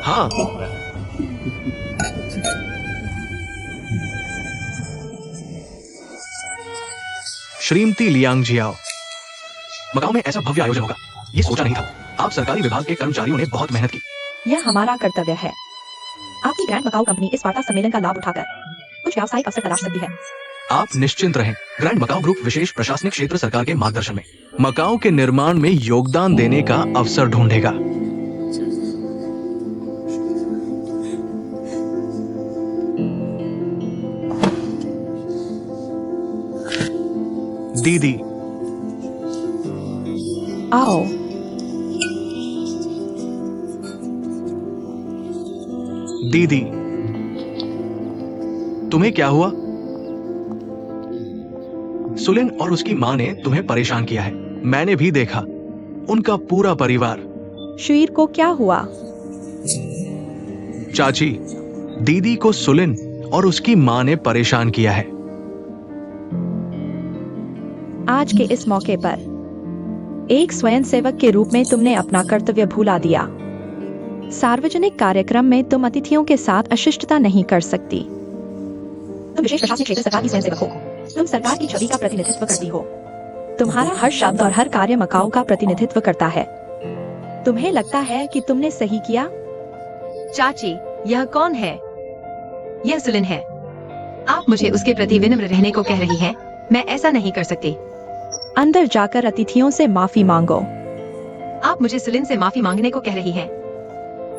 हाँ। Shrimati Liang Xiao, Macau में ऐसा भव्य आयोजन होगा, ये सोचा नहीं था। आप सरकारी विभाग के कर्मचारियों ने बहुत मेहनत की। यह हमारा कर्तव्य है। आपकी ग्रैंड मकाओ कंपनी इस वार्ता सम्मेलन का लाभ उठाकर कुछ व्यावसायिक अवसर तलाश सकती है। आप निश्चिंत रहें, ग्रैंड मकाओ ग्रुप विशेष प्रशासनिक क्षेत्र सरकार के मार्गदर्शन में मकाओ के निर्माण में योगदान देने का अवसर ढूंढेगा। दीदी, आओ। दीदी, तुम्हें क्या हुआ? सुलिन और उसकी मां ने तुम्हें परेशान किया है। मैंने भी देखा, उनका पूरा परिवार। शुईर को क्या हुआ? चाची, दीदी को सुलिन और उसकी मां ने परेशान किया है। आज के इस मौके पर एक स्वयंसेवक के रूप में तुमने अपना कर्तव्य भुला दिया। सार्वजनिक कार्यक्रम में तुम अतिथियों के साथ अशिष्टता नहीं कर सकती। तुम विशेष प्रशासनिक क्षेत्र सरकार की स्वयंसेवक हो। तुम सरकार की छवि का प्रतिनिधित्व करती हो। तुम्हारा हर शब्द और हर कार्य मकाओ का प्रतिनिधित्व करता है। तुम्हें लगता है कि तुमने सही किया? चाची, यह कौन है? यह सुलिन है। आप मुझे उसके प्रति विनम्र रहने को कह रही हैं? मैं ऐसा नहीं कर सकती। अंदर जाकर अतिथियों से माफी मांगो। आप मुझे सुलिन से माफी मांगने को कह रही हैं?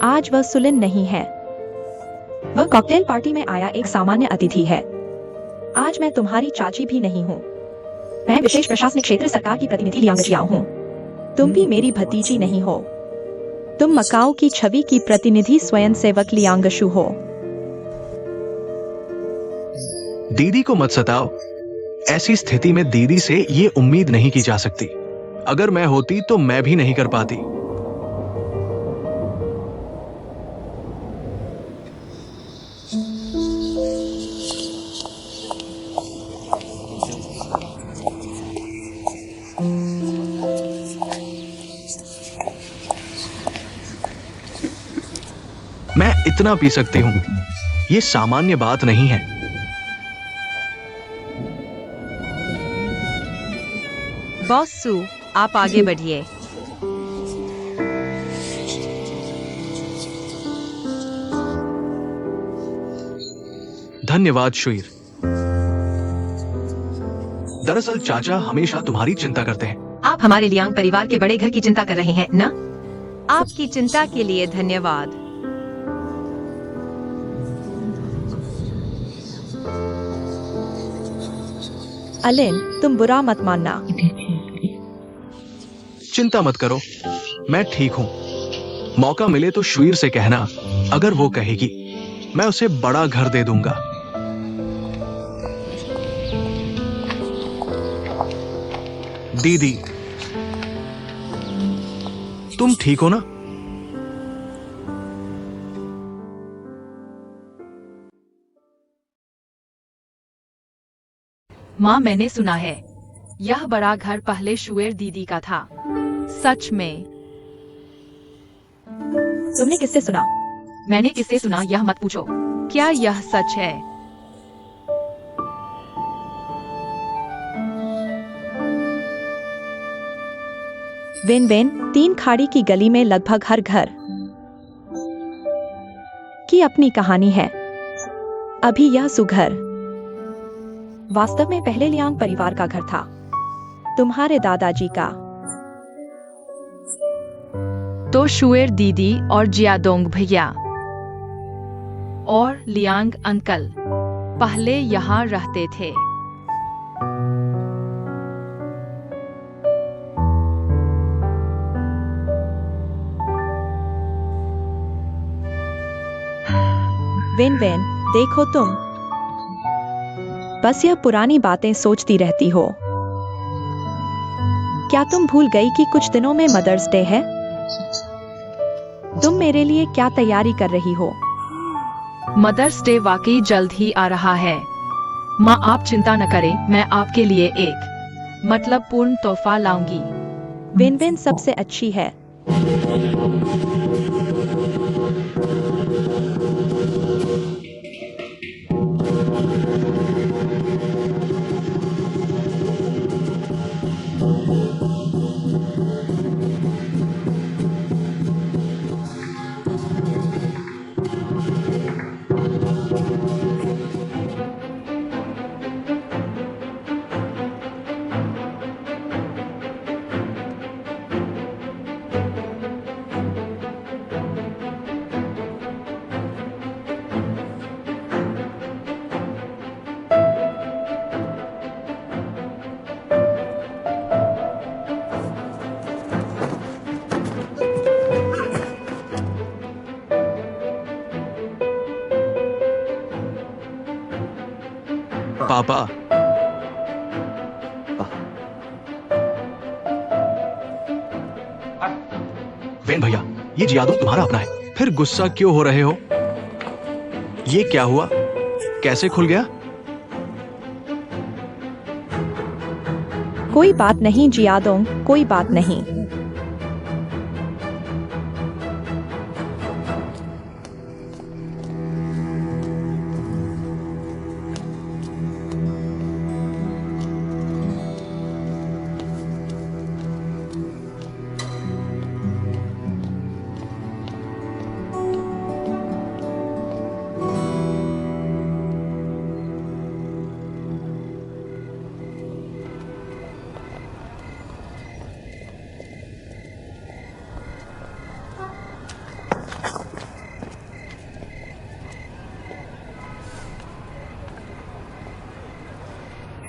आज वह सुलिन नहीं है। वह कॉकटेल पार्टी में आया एक सामान्य अतिथि है। आज मैं तुम्हारी चाची भी नहीं हूँ। मैं विशेष प्रशासनिक क्षेत्र सरकार की प्रतिनिधि लियांग जियाओ हूँ। तुम भी मेरी भतीजी नहीं हो। तुम मकाओ की छवि की प्रतिनिधि स्वयंसेवक लियांगशु हो। दीदी को मत सताओ। ऐसी स्थिति में दीदी से ये उम्मीद नहीं की जा सकती। अगर मैं होती तो मैं भी नहीं कर पाती। मैं इतना पी सकती हूं, ये सामान्य बात नहीं है। बॉस सू, आप आगे बढ़िए। धन्यवाद शुईर। दरअसल चाचा हमेशा तुम्हारी चिंता करते हैं। आप हमारे लियांग परिवार के बड़े घर की चिंता कर रहे हैं ना? आपकी चिंता के लिए धन्यवाद। अलिन, तुम बुरा मत मानना। चिंता मत करो, मैं ठीक हूं। मौका मिले तो शुईर से कहना, अगर वो कहेगी मैं उसे बड़ा घर दे दूंगा। दीदी, तुम ठीक हो ना? माँ, मैंने सुना है यह बड़ा घर पहले शुईर दीदी का था। सच में? तुमने किससे सुना? मैंने किससे सुना यह मत पूछो। क्या यह सच है? वेन वेन, 3 खाड़ी की गली में लगभग हर घर की अपनी कहानी है। अभी यह सुघर वास्तव में पहले लियांग परिवार का घर था, तुम्हारे दादाजी का। तो शुईर दीदी और जियादोंग भैया और लियांग अंकल पहले यहाँ रहते थे। वेन वेन, देखो तुम बस यह पुरानी बातें सोचती रहती हो। क्या तुम भूल गई कि कुछ दिनों में मदर्स डे है? तुम मेरे लिए क्या तैयारी कर रही हो? मदर्स डे वाकई जल्द ही आ रहा है। माँ, आप चिंता न करें, मैं आपके लिए एक मतलब पूर्ण तोहफा लाऊंगी। वेन वेन सबसे अच्छी है। पापा, वेन भैया, ये जियादोंग तुम्हारा अपना है, फिर गुस्सा क्यों हो रहे हो? ये क्या हुआ? कैसे खुल गया? कोई बात नहीं जियादोंग, कोई बात नहीं।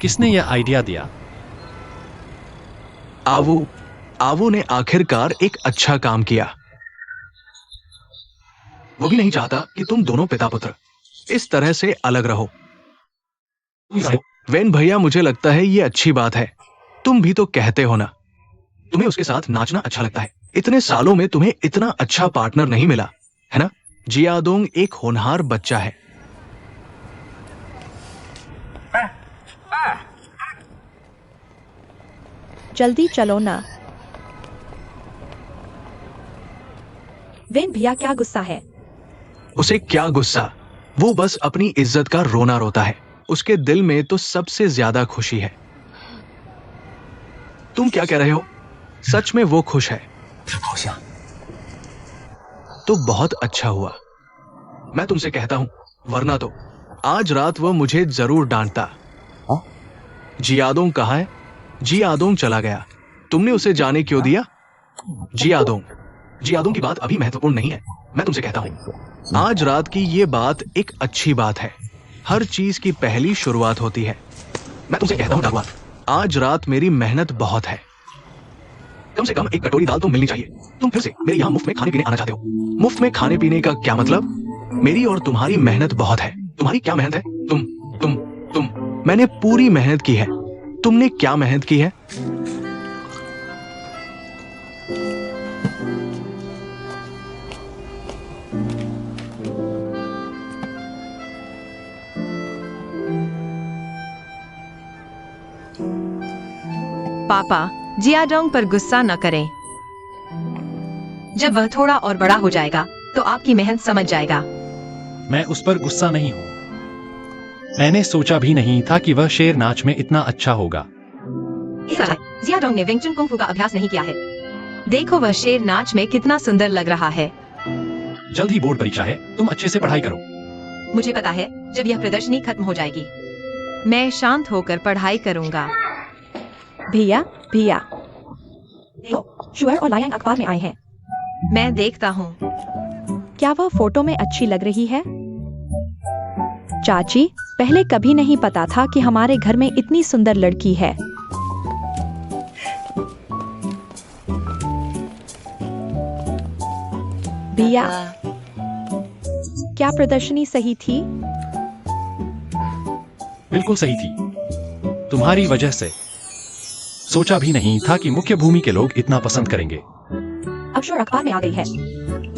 किसने यह आइडिया दिया? आवू, आवू ने आखिरकार एक अच्छा काम किया। वो भी नहीं चाहता कि तुम दोनों पिता पुत्र इस तरह से अलग रहो। वेन भैया, मुझे लगता है ये अच्छी बात है। तुम भी तो कहते हो ना, तुम्हें उसके साथ नाचना अच्छा लगता है। इतने सालों में तुम्हें इतना अच्छा पार्टनर नहीं मिला, है ना? जियादोंग एक होनहार बच्चा है। जल्दी चलो ना। वेन भैया क्या गुस्सा है? उसे क्या गुस्सा, वो बस अपनी इज्जत का रोना रोता है। उसके दिल में तो सबसे ज्यादा खुशी है। तुम क्या कह रहे हो? सच में वो खुश है तो बहुत अच्छा हुआ। मैं तुमसे कहता हूं, वरना तो आज रात वो मुझे जरूर डांटता। जियादोंग कहाँ है? जियादोंग चला गया। तुमने उसे जाने क्यों दिया? जियादोंग की बात अभी महत्वपूर्ण नहीं है। मैं तुमसे कहता हूं, आज रात की ये बात एक अच्छी बात है। हर चीज की पहली शुरुआत होती है। मैं तुमसे कहता हूं डाकवार, आज रात मेरी मेहनत बहुत है। कम से कम एक कटोरी दाल तो मिलनी चाहिए। तुम फिर से मेरे यहाँ मुफ्त में खाने पीने आना चाहते हो। मुफ्त में खाने पीने का क्या मतलब? मेरी और तुम्हारी मेहनत बहुत है। तुम्हारी क्या मेहनत है? तुम मैंने पूरी मेहनत की है। तुमने क्या मेहनत की है? पापा, जियाडोंग पर गुस्सा न करें। जब वह थोड़ा और बड़ा हो जाएगा तो आपकी मेहनत समझ जाएगा। मैं उस पर गुस्सा नहीं हूँ। मैंने सोचा भी नहीं था कि वह शेर नाच में इतना अच्छा होगा। जियाडोंग ने वेंगचुन कुंग फू का अभ्यास नहीं किया है। देखो वह शेर नाच में कितना सुंदर लग रहा है। जल्द ही बोर्ड परीक्षा है, तुम अच्छे से पढ़ाई करो। मुझे पता है जब यह प्रदर्शनी खत्म हो जाएगी मैं शांत होकर पढ़ाई करूंगा। भैया शुअर और लायन अखबार में आए हैं। मैं देखता हूँ। क्या वह फोटो में अच्छी लग रही है? चाची, पहले कभी नहीं पता था कि हमारे घर में इतनी सुंदर लड़की है। भैया, क्या प्रदर्शनी सही थी? बिल्कुल सही थी। तुम्हारी वजह से सोचा भी नहीं था कि मुख्य भूमि के लोग इतना पसंद करेंगे। अब शोर अखबार में आ गई है।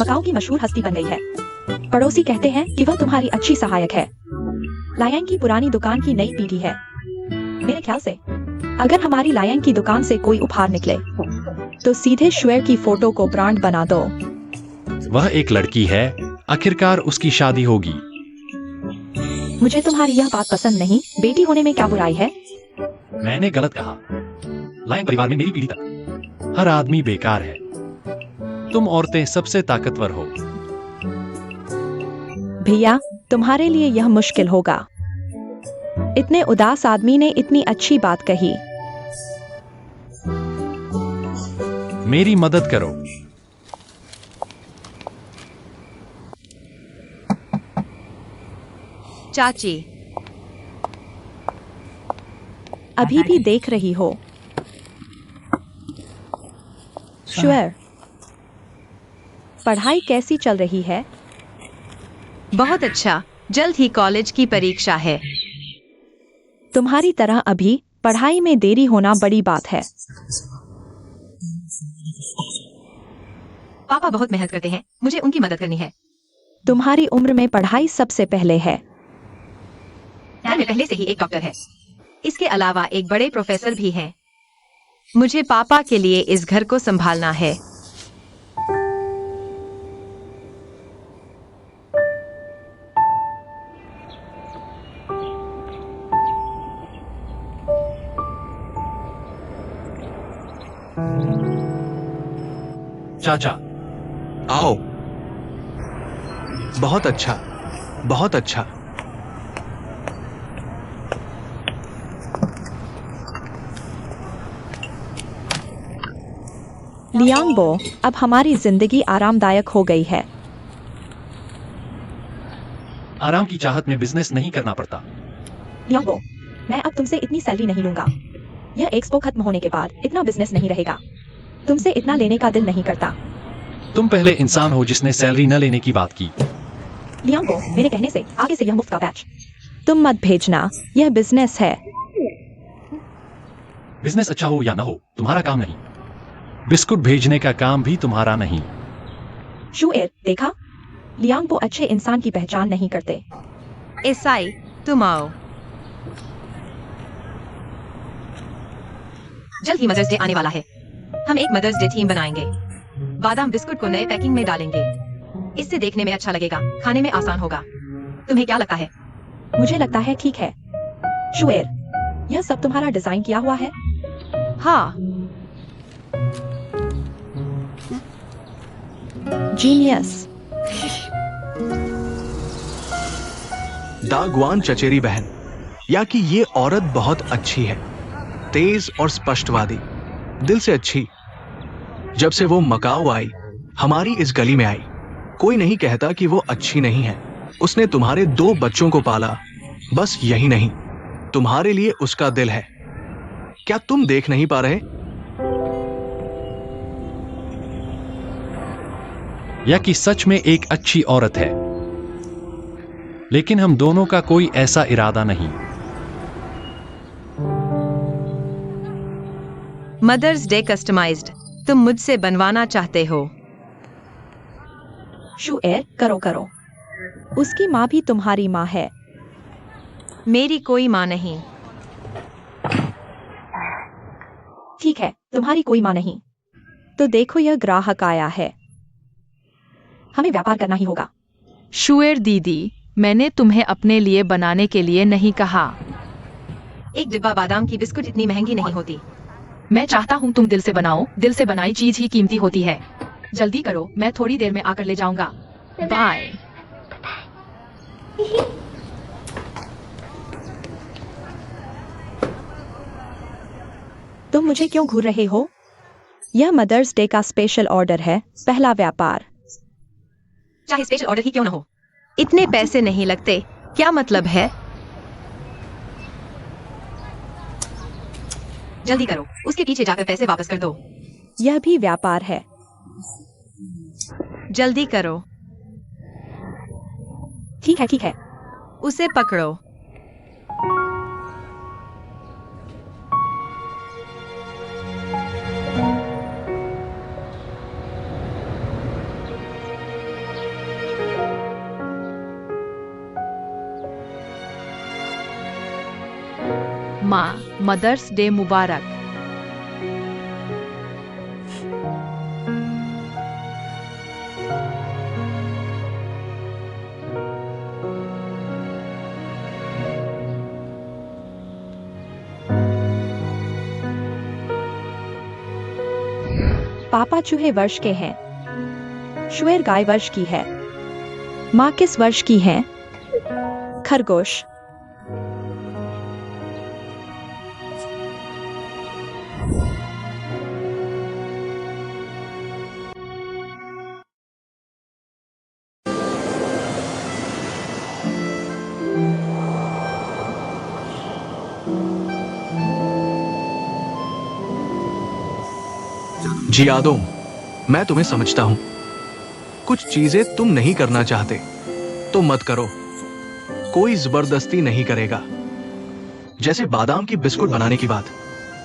मकाऊ की मशहूर हस्ती बन गई है। पड़ोसी कहते हैं कि वह तुम्हारी अच्छी सहायक है। लायन की पुरानी दुकान की नई पीढ़ी है। मेरे ख्याल से अगर हमारी लायन की दुकान से कोई उपहार निकले तो सीधे शुअर की फोटो को ब्रांड बना दो। वह एक लड़की है, आखिरकार उसकी शादी होगी। मुझे तुम्हारी यह बात पसंद नहीं। बेटी होने में क्या बुराई है? मैंने गलत कहा। लायन परिवार में मेरी पीढ़ी तक हर आदमी बेकार है। तुम औरतें सबसे ताकतवर हो। भैया, तुम्हारे लिए यह मुश्किल होगा। इतने उदास आदमी ने इतनी अच्छी बात कही। मेरी मदद करो। चाची, अभी भी देख रही हो? शुअर, पढ़ाई कैसी चल रही है? बहुत अच्छा। जल्द ही कॉलेज की परीक्षा है। तुम्हारी तरह अभी पढ़ाई में देरी होना बड़ी बात है। पापा बहुत मेहनत करते हैं, मुझे उनकी मदद करनी है। तुम्हारी उम्र में पढ़ाई सबसे पहले है। घर में पहले से ही एक डॉक्टर है। इसके अलावा एक बड़े प्रोफेसर भी हैं। मुझे पापा के लिए इस घर को संभालना है। चाचा, आओ। बहुत अच्छा, बहुत अच्छा। लियांगबो, अब हमारी जिंदगी आरामदायक हो गई है। आराम की चाहत में बिजनेस नहीं करना पड़ता। लियांगबो, मैं अब तुमसे इतनी सैलरी नहीं लूंगा। यह एक्सपो खत्म होने के बाद इतना बिजनेस नहीं रहेगा। तुमसे इतना लेने का दिल नहीं करता। तुम पहले इंसान हो जिसने सैलरी न लेने की बात की। लियांगबो, मेरे कहने से आगे से यह मुफ्त का बैच। तुम मत भेजना, यह बिजनेस है। बिजनेस अच्छा हो या ना हो, तुम्हारा काम नहीं। बिस्कुट भेजने का काम भी तुम्हारा नहीं। शुएर, देखा? लियांगबो अच्छे इंसान की पहचान नहीं करते। ईसाई, तुम आओ। जल्द ही मदर्स डे आने वाला है। हम एक मदर्स डे थीम बनाएंगे। बादाम बिस्कुट को नए पैकिंग में डालेंगे। इससे देखने में अच्छा लगेगा, खाने में आसान होगा। तुम्हें क्या लगता है? मुझे लगता है ठीक है। शुएर, यह सब तुम्हारा डिजाइन किया हुआ है? हाँ। जीनियस। दागवान चचेरी बहन, या कि ये औरत बहुत अच्छी है, तेज और स्पष्टवादी, दिल से अच्छी। जब से वो मकाओ आई, हमारी इस गली में आई, कोई नहीं कहता कि वो अच्छी नहीं है। उसने तुम्हारे 2 बच्चों को पाला, बस यही नहीं, तुम्हारे लिए उसका दिल है। क्या तुम देख नहीं पा रहे? या कि सच में एक अच्छी औरत है, लेकिन हम दोनों का कोई ऐसा इरादा नहीं। मदर्स डे कस्टमाइज्ड, तुम मुझसे बनवाना चाहते हो? शुएर, करो करो। उसकी माँ भी तुम्हारी माँ है। मेरी कोई माँ नहीं। ठीक है, तुम्हारी कोई माँ नहीं। तो देखो, यह ग्राहक आया है। हमें व्यापार करना ही होगा। शुएर दीदी, मैंने तुम्हें अपने लिए बनाने के लिए नहीं कहा। एक डिब्बा बादाम की बिस्कुट इतनी महंगी नहीं होती। मैं चाहता हूँ तुम दिल से बनाओ। दिल से बनाई चीज ही कीमती होती है। जल्दी करो, मैं थोड़ी देर में आकर ले जाऊंगा। बाय। तुम मुझे क्यों घूर रहे हो? यह मदर्स डे का स्पेशल ऑर्डर है, पहला व्यापार। चाहे स्पेशल ऑर्डर ही क्यों ना हो, इतने पैसे नहीं लगते। क्या मतलब है? जल्दी करो, उसके पीछे जाकर पैसे वापस कर दो। यह भी व्यापार है। जल्दी करो। ठीक है ठीक है। उसे पकड़ो। माँ, मदर्स डे मुबारक। पापा चूहे वर्ष के हैं। शुएर गाय वर्ष की है। माँ किस वर्ष की है? खरगोश। जी यादों, मैं तुम्हें समझता हूं। कुछ चीजें तुम नहीं करना चाहते तो मत करो, कोई जबरदस्ती नहीं करेगा। जैसे बादाम की बिस्कुट बनाने की बात।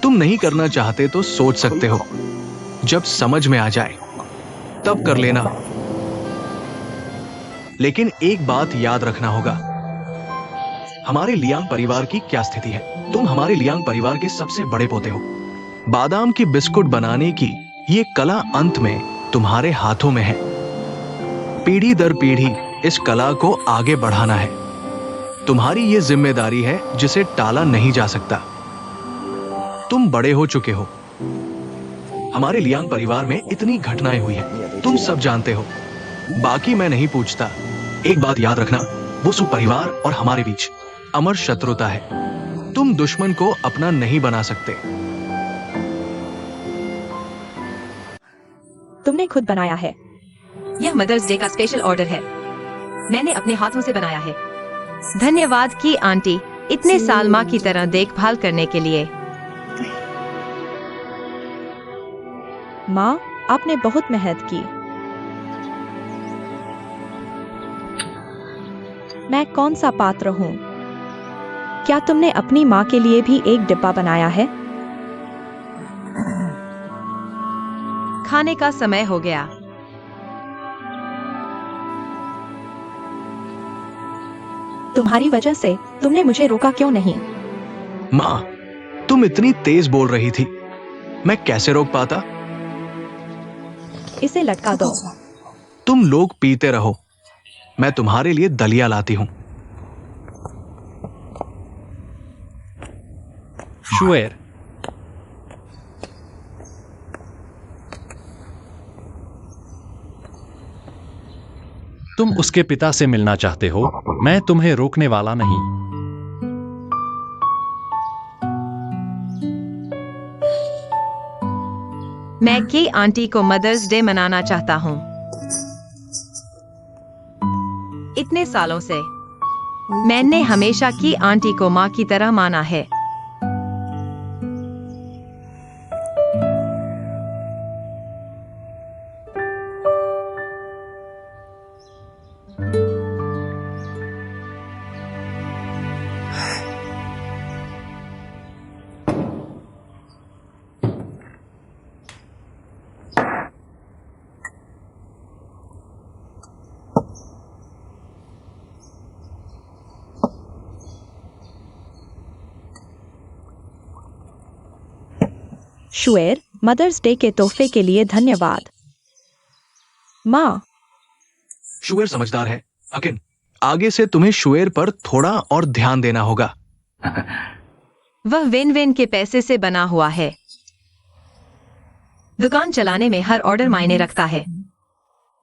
तुम नहीं करना चाहते तो सोच सकते हो, जब समझ में आ जाए तब कर लेना। लेकिन एक बात याद रखना होगा, हमारे लियांग परिवार की क्या स्थिति है। तुम हमारे लियांग परिवार के सबसे बड़े पोते हो। बादाम की बिस्कुट बनाने की ये कला अंत में तुम्हारे हाथों में है। पीढ़ी दर पीढ़ी इस कला को आगे बढ़ाना है। तुम्हारी ये जिम्मेदारी है जिसे टाला नहीं जा सकता। तुम बड़े हो चुके हो। हमारे लियांग परिवार में इतनी घटनाएं हुई हैं, तुम सब जानते हो। बाकी मैं नहीं पूछता। एक बात याद रखना, वो सु परिवार और हमारे बीच अमर शत्रुता है। तुम दुश्मन को अपना नहीं बना सकते। तुमने खुद बनाया है। यह मदर्स डे का स्पेशल ऑर्डर है। मैंने अपने हाथों से बनाया है। धन्यवाद की आंटी, इतने साल माँ की तरह देखभाल करने के लिए। माँ, आपने बहुत मेहनत की। मैं कौन सा पात्र हूँ? क्या तुमने अपनी माँ के लिए भी एक डिब्बा बनाया है? खाने का समय हो गया। तुम्हारी वजह से तुमने मुझे रोका क्यों नहीं? माँ, तुम इतनी तेज बोल रही थी, मैं कैसे रोक पाता? इसे लटका दो। तुम लोग पीते रहो, मैं तुम्हारे लिए दलिया लाती हूं। शुएर, तुम उसके पिता से मिलना चाहते हो, मैं तुम्हें रोकने वाला नहीं। मैं की आंटी को मदर्स डे मनाना चाहता हूँ। इतने सालों से मैंने हमेशा की आंटी को माँ की तरह माना है। शुएर, मदर्स डे के तोहफे के लिए धन्यवाद। माँ, शुएर समझदार है। अकिन, आगे से तुम्हें शुएर पर थोड़ा और ध्यान देना होगा। वह विन विन के पैसे से बना हुआ है। दुकान चलाने में हर ऑर्डर मायने रखता है।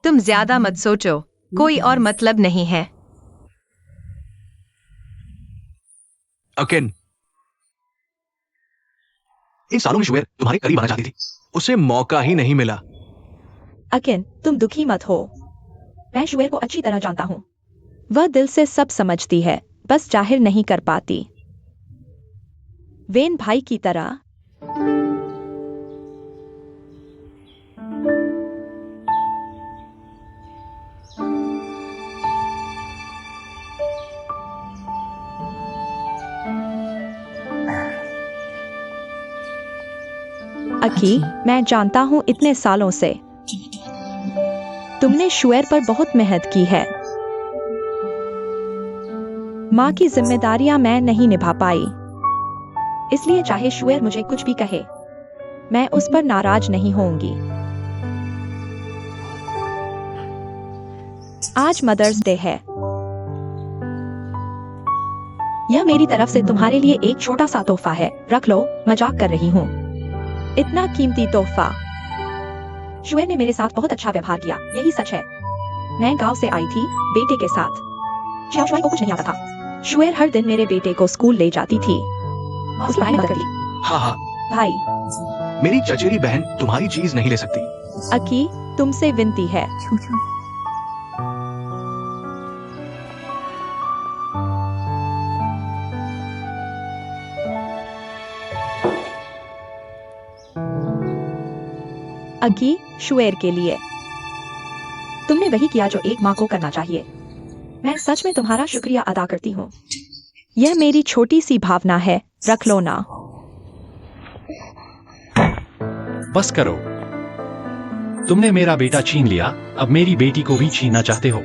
तुम ज्यादा मत सोचो, कोई और मतलब नहीं है। अकिन, इन सालों में शुएर तुम्हारे करीब आना चाहती थी, उसे मौका ही नहीं मिला। अकिन, तुम दुखी मत हो। मैं शुएर को अच्छी तरह जानता हूँ। वह दिल से सब समझती है, बस जाहिर नहीं कर पाती। वेन भाई की तरह। अकी, मैं जानता हूँ इतने सालों से तुमने शुएर पर बहुत मेहनत की है। माँ की जिम्मेदारियां मैं नहीं निभा पाई, इसलिए चाहे शुएर मुझे कुछ भी कहे, मैं उस पर नाराज नहीं होंगी। आज मदर्स डे है। यह मेरी तरफ से तुम्हारे लिए एक छोटा सा तोहफा है। रख लो, मजाक कर रही हूँ। इतना कीमती तोहफा। शुएर ने मेरे साथ बहुत अच्छा व्यवहार किया, यही सच है। मैं गांव से आई थी बेटे के साथ। शाओशुआई को कुछ नहीं आता था। शुएर हर दिन मेरे बेटे को स्कूल ले जाती थी। उसकी पढ़ाई में मदद करती। हाँ हाँ, भाई, मेरी चचेरी बहन तुम्हारी चीज नहीं ले सकती। अकी, तुमसे विनती है। अकी, शुएर के लिए। तुमने वही किया जो एक माँ को करना चाहिए। मैं सच में तुम्हारा शुक्रिया अदा करती हूँ। यह मेरी छोटी सी भावना है, रख लो ना। बस करो। तुमने मेरा बेटा छीन लिया, अब मेरी बेटी को भी छीनना चाहते हो।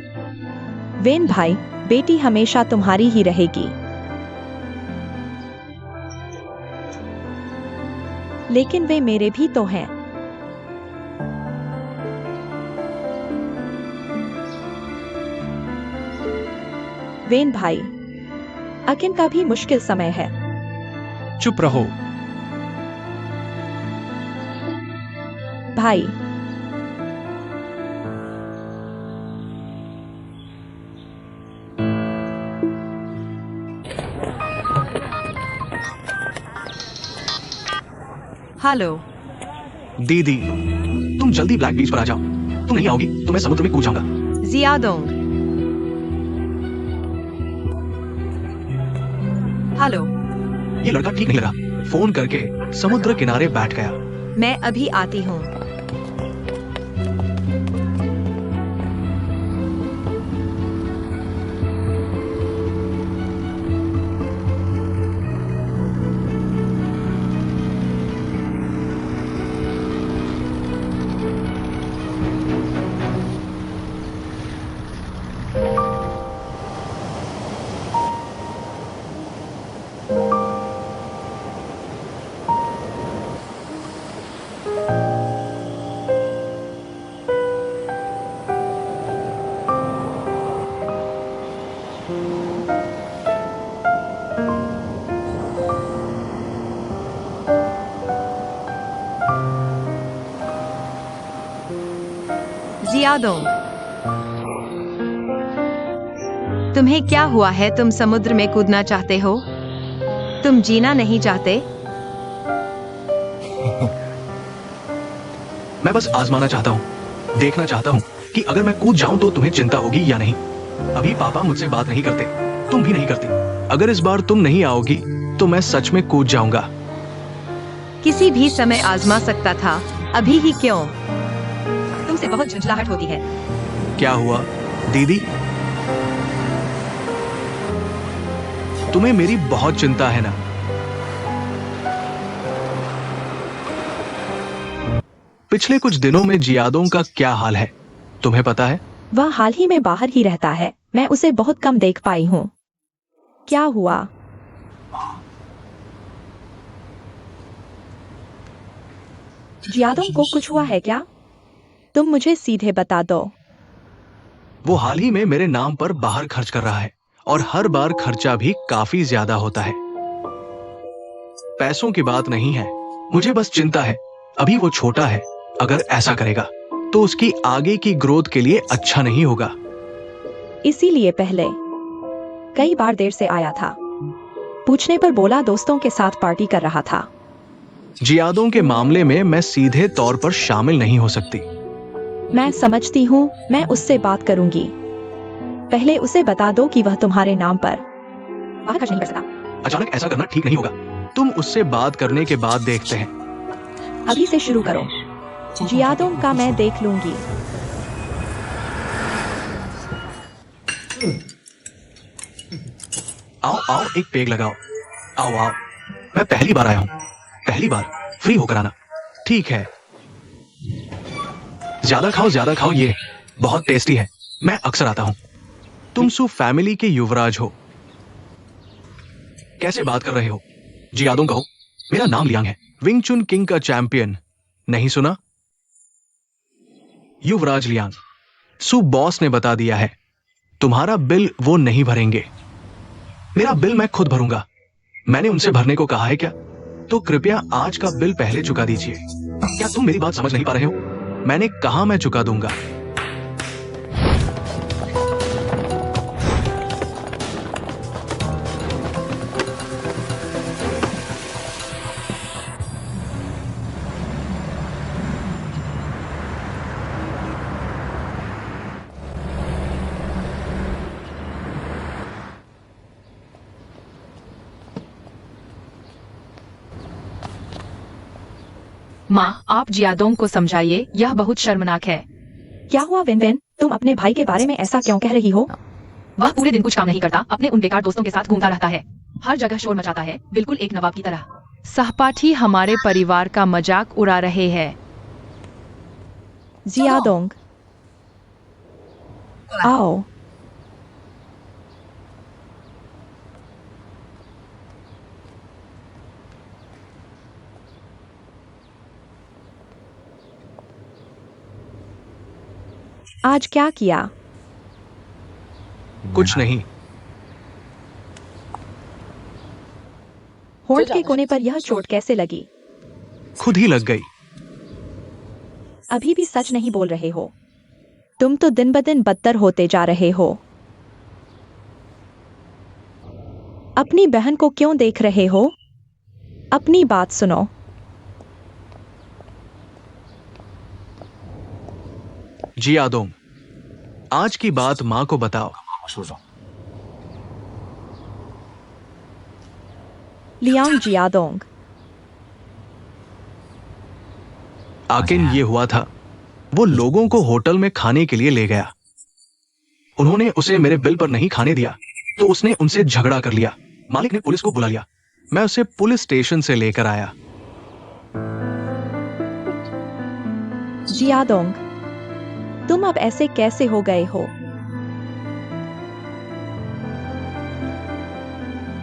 वेन भाई, बेटी हमेशा तुम्हारी ही रहेगी। लेकिन वे मेरे भी तो हैं। वेन भाई, अकिन का भी मुश्किल समय है। चुप रहो। भाई, हेलो। दीदी, तुम जल्दी ब्लैक बीच पर आ जाओ। तुम नहीं आओगी तो मैं समुद्र में कूद जाऊंगा। जियादोंग। हेलो। ये लड़का ठीक नहीं लगा। फोन करके समुद्र किनारे बैठ गया। मैं अभी आती हूँ। जियादोंग, तुम्हें क्या हुआ है? तुम समुद्र में कूदना चाहते हो? तुम जीना नहीं चाहते? मैं बस आजमाना चाहता हूँ, देखना चाहता हूँ कि अगर मैं कूद जाऊं तो तुम्हें चिंता होगी या नहीं। अभी पापा मुझसे बात नहीं करते, तुम भी नहीं करती। अगर इस बार तुम नहीं आओगी तो मैं सच में कूद जाऊंगा। किसी भी समय आजमा सकता था, अभी ही क्यों? तुमसे बहुत झुंझलाहट होती है। क्या हुआ दीदी? तुम्हें मेरी बहुत चिंता है ना? पिछले कुछ दिनों में जियादों का क्या हाल है तुम्हें पता है? वह हाल ही में बाहर ही रहता है। मैं उसे बहुत कम देख पाई हूँ। क्या हुआ? जियादों को कुछ हुआ है क्या? तुम मुझे सीधे बता दो। वो हाल ही में मेरे नाम पर बाहर खर्च कर रहा है और हर बार खर्चा भी काफी ज्यादा होता है। पैसों की बात नहीं है, मुझे बस चिंता है। अभी वो छोटा है, अगर ऐसा करेगा तो उसकी आगे की ग्रोथ के लिए अच्छा नहीं होगा। इसीलिए पहले कई बार देर से आया था। पूछने पर बोला दोस्तों के साथ पार्टी कर रहा था। जियादों के मामले में मैं सीधे तौर पर शामिल नहीं हो सकती। मैं समझती हूँ, मैं उससे बात करूंगी। पहले उसे बता दो कि वह तुम्हारे नाम पर बाहर खर्च नहीं कर सकता। अचानक ऐसा करना ठीक नहीं होगा। तुम उससे बात करने के बाद देखते हैं। अभी से शुरू करो। जियादों का मैं देख लूंगी। आओ आओ, एक पेग लगाओ। आओ आओ, मैं पहली बार आया हूँ। पहली बार फ्री होकर आना। ठीक है, ज्यादा खाओ, ये बहुत टेस्टी है। मैं अक्सर आता हूँ। तुम सु फैमिली के युवराज हो। कैसे बात कर रहे हो? जियादों कहो। मेरा नाम लियांग है, विंग चुन किंग का चैंपियन। नहीं सुना? युवराज लियांग। सु बॉस ने बता दिया है, तुम्हारा बिल वो नहीं भरेंगे। मेरा बिल मैं खुद भरूंगा। मैंने उनसे भरने को कहा है क्या? तो कृपया आज का बिल पहले चुका दीजिए। क्या तुम मेरी बात समझ नहीं पा रहे हो? मैंने कहा मैं चुका दूंगा। माँ, आप जियादोंग को समझाइए, यह बहुत शर्मनाक है। क्या हुआ वेन वेन? तुम अपने भाई के बारे में ऐसा क्यों कह रही हो? वह पूरे दिन कुछ काम नहीं करता, अपने उन बेकार दोस्तों के साथ घूमता रहता है। हर जगह शोर मचाता है, बिल्कुल एक नवाब की तरह। सहपाठी हमारे परिवार का मजाक उड़ा रहे हैं। जियादोंग, आओ। आज क्या किया? कुछ नहीं। होंठ के कोने पर यह चोट कैसे लगी? खुद ही लग गई। अभी भी सच नहीं बोल रहे हो। तुम तो दिन ब दिन बदतर होते जा रहे हो। अपनी बहन को क्यों देख रहे हो? अपनी बात सुनो। जियादोंग, आज की बात माँ को बताओ। लियांग जियादोंग, आकिन ये हुआ था, वो लोगों को होटल में खाने के लिए ले गया। उन्होंने उसे मेरे बिल पर नहीं खाने दिया, तो उसने उनसे झगड़ा कर लिया। मालिक ने पुलिस को बुला लिया। मैं उसे पुलिस स्टेशन से लेकर आया। जियादोंग, तुम अब ऐसे कैसे हो गए हो?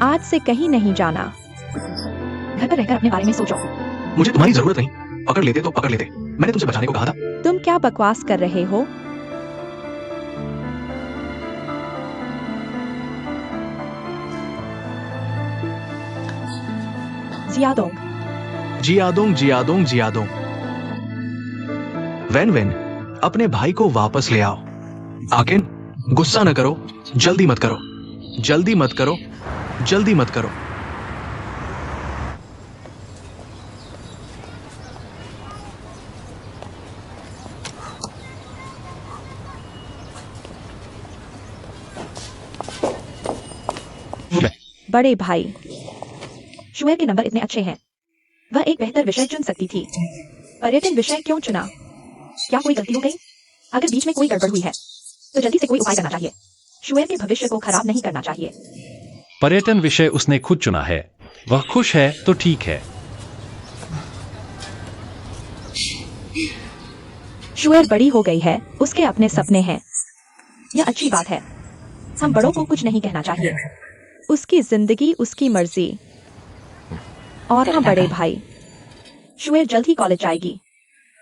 आज से कहीं नहीं जाना। घर पर रहकर अपने बारे में सोचो। मुझे तुम्हारी जरूरत नहीं। पकड़ लेते तो पकड़ लेते। मैंने तुमसे बचाने को कहा था। तुम क्या बकवास कर रहे हो? जियादोंग, जियादोंग, जियादोंग, जियादोंग। वेन वेन, अपने भाई को वापस ले आओ। आकिन, गुस्सा न करो। जल्दी मत करो। जल्दी मत करो। जल्दी मत करो। बड़े भाई, शुएर के नंबर इतने अच्छे हैं। वह एक बेहतर विषय चुन सकती थी। पर्यटन विषय क्यों चुना? क्या कोई गलती हो गई? अगर बीच में कोई गड़बड़ हुई है तो जल्दी से कोई उपाय करना चाहिए। शुएर के भविष्य को खराब नहीं करना चाहिए। पर्यटन विषय उसने खुद चुना है। वह खुश है तो ठीक है। शुएर बड़ी हो गई है, उसके अपने सपने हैं। यह अच्छी बात है। हम बड़ों को कुछ नहीं कहना चाहिए। उसकी जिंदगी, उसकी मर्जी। और हाँ बड़े भाई, शुएर जल्द ही कॉलेज जाएगी।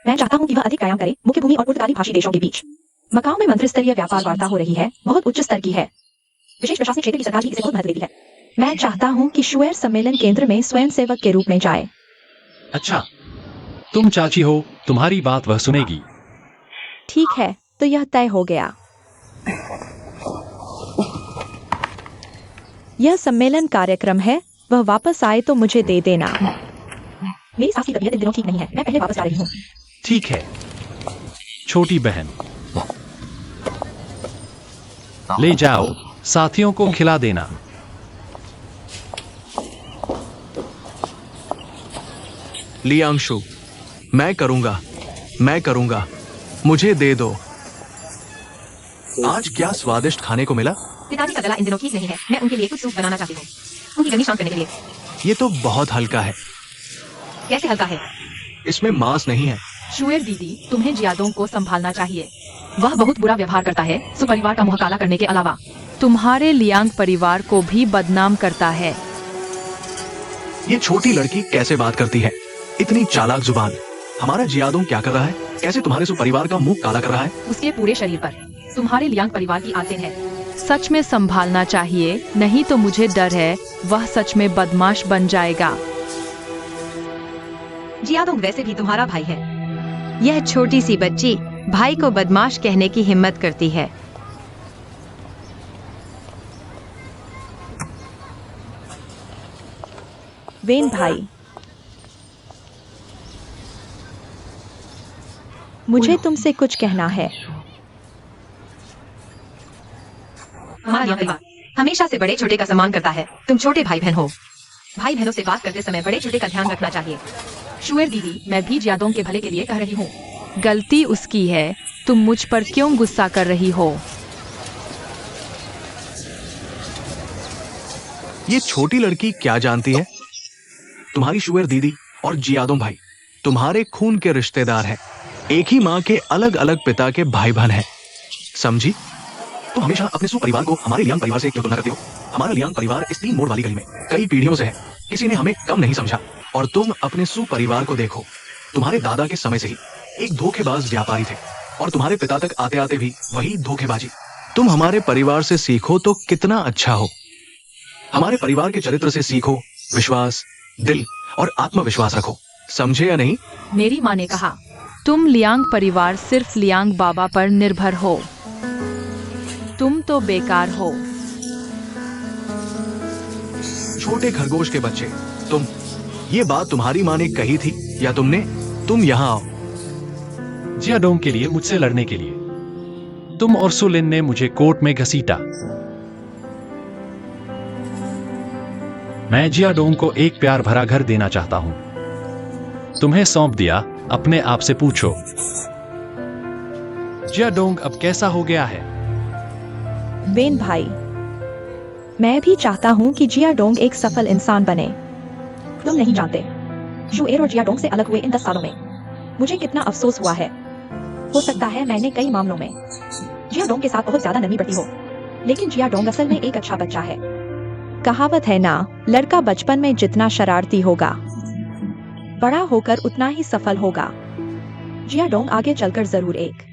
मैं चाहता हूँ कि वह अधिक व्यायाम करे मुख्य भूमि और पुर्तगाली भाषी देशों के बीच। मकाओ में मंत्रिस्तरीय व्यापार वार्ता हो रही है, बहुत उच्च स्तर की है। विशेष प्रशासनिक क्षेत्र की सरकार भी इसे बहुत महत्व देती है। मैं चाहता हूँ कि शुएर सम्मेलन केंद्र में स्वयंसेवक के रूप में जाए। अच्छा, तुम चाची हो, तुम्हारी बात वह सुनेगी। ठीक है, तो यह तय हो गया। यह सम्मेलन कार्यक्रम है। वह वापस आए तो मुझे दे देना। मेरी सास की तबीयत इन दिनों ठीक नहीं है। मैं पहले वापस आ रही हूँ। ठीक है छोटी बहन, ले जाओ, साथियों को खिला देना। लियांशु, मैं करूंगा। मैं करूंगा। मुझे दे दो। आज क्या स्वादिष्ट खाने को मिला। पिताजी का गला इन दिनों ठीक नहीं है। मैं उनके लिए कुछ सूप बनाना चाहती हूँ, उनकी गर्मी शांत करने के लिए। ये तो बहुत हल्का है। कैसे हल्का है? इसमें मांस नहीं है। शुएर दीदी, तुम्हें जियादोंग को संभालना चाहिए। वह बहुत बुरा व्यवहार करता है, सो परिवार का मुंह काला करने के अलावा तुम्हारे लियांग परिवार को भी बदनाम करता है। ये छोटी लड़की कैसे बात करती है? इतनी चालाक जुबान। हमारा जियादोंग क्या कर रहा है? कैसे तुम्हारे सो परिवार का मुंह काला कर रहा है? उसके पूरे शरीर पर तुम्हारे लियांग परिवार की आंखें हैं। सच में संभालना चाहिए, नहीं तो मुझे डर है वह सच में बदमाश बन जाएगा। जियादोंग वैसे भी तुम्हारा भाई है। यह छोटी सी बच्ची भाई को बदमाश कहने की हिम्मत करती है। वेन भाई, मुझे तुमसे कुछ कहना है। हमारा यहाँ परिवार हमेशा से बड़े छोटे का सम्मान करता है। तुम छोटे भाई बहन हो। भाई बहनों से बात करते समय बड़े छोटे का ध्यान रखना चाहिए। शुएर दीदी, मैं भी जियादोंग के भले के लिए कह रही हूँ। गलती उसकी है, तुम मुझ पर क्यों गुस्सा कर रही हो? ये छोटी लड़की क्या जानती है? तुम्हारी शुएर दीदी और जियादों भाई तुम्हारे खून के रिश्तेदार हैं, एक ही माँ के अलग अलग पिता के भाई बहन हैं, समझी? तो हमेशा अपने सू परिवार को हमारे लियांग परिवार से क्यों तुलना करते हो? हमारा लियांग परिवार इस 3 मोड़ वाली गली में कई पीढ़ियों से है, किसी ने हमें कम नहीं समझा। और तुम अपने सू परिवार को देखो, तुम्हारे दादा के समय से ही एक धोखेबाज व्यापारी थे और तुम्हारे पिता तक आते आते भी वही धोखेबाजी। तुम हमारे परिवार से सीखो तो कितना अच्छा हो। हमारे परिवार के चरित्र से सीखो, विश्वास, दिल और आत्मविश्वास रखो, समझे या नहीं? मेरी माँ ने कहा, तुम लियांग परिवार सिर्फ लियांग बाबा पर निर्भर हो। तुम तो बेकार हो। छोटे खरगोश के बच्चे, तुम, ये बात तुम्हारी माँ ने कही थी या तुमने? तुम यहाँ आओ। जियाडोंग के लिए मुझसे लड़ने के लिए तुम और सुलिन ने मुझे कोर्ट में घसीटा। मैं जियाडोंग को एक प्यार भरा घर देना चाहता हूं। तुम्हें सौंप दिया, अपने आप से पूछो, जियाडोंग अब कैसा हो गया है? वेन भाई, मैं भी चाहता हूँ कि जियाडोंग एक सफल इंसान बने। तुम नहीं जानते, शुएर और जियाडोंग से अलग हुए इन 10 सालों में मुझे कितना अफसोस हुआ है। हो सकता है मैंने कई मामलों में जियाडोंग के साथ बहुत ज्यादा नरमी बरती हो, लेकिन जियाडोंग असल में एक अच्छा बच्चा है। कहावत है ना, लड़का बचपन में जितना शरारती होगा, बड़ा होकर उतना ही सफल होगा। जियाडोंग आगे चलकर जरूर एक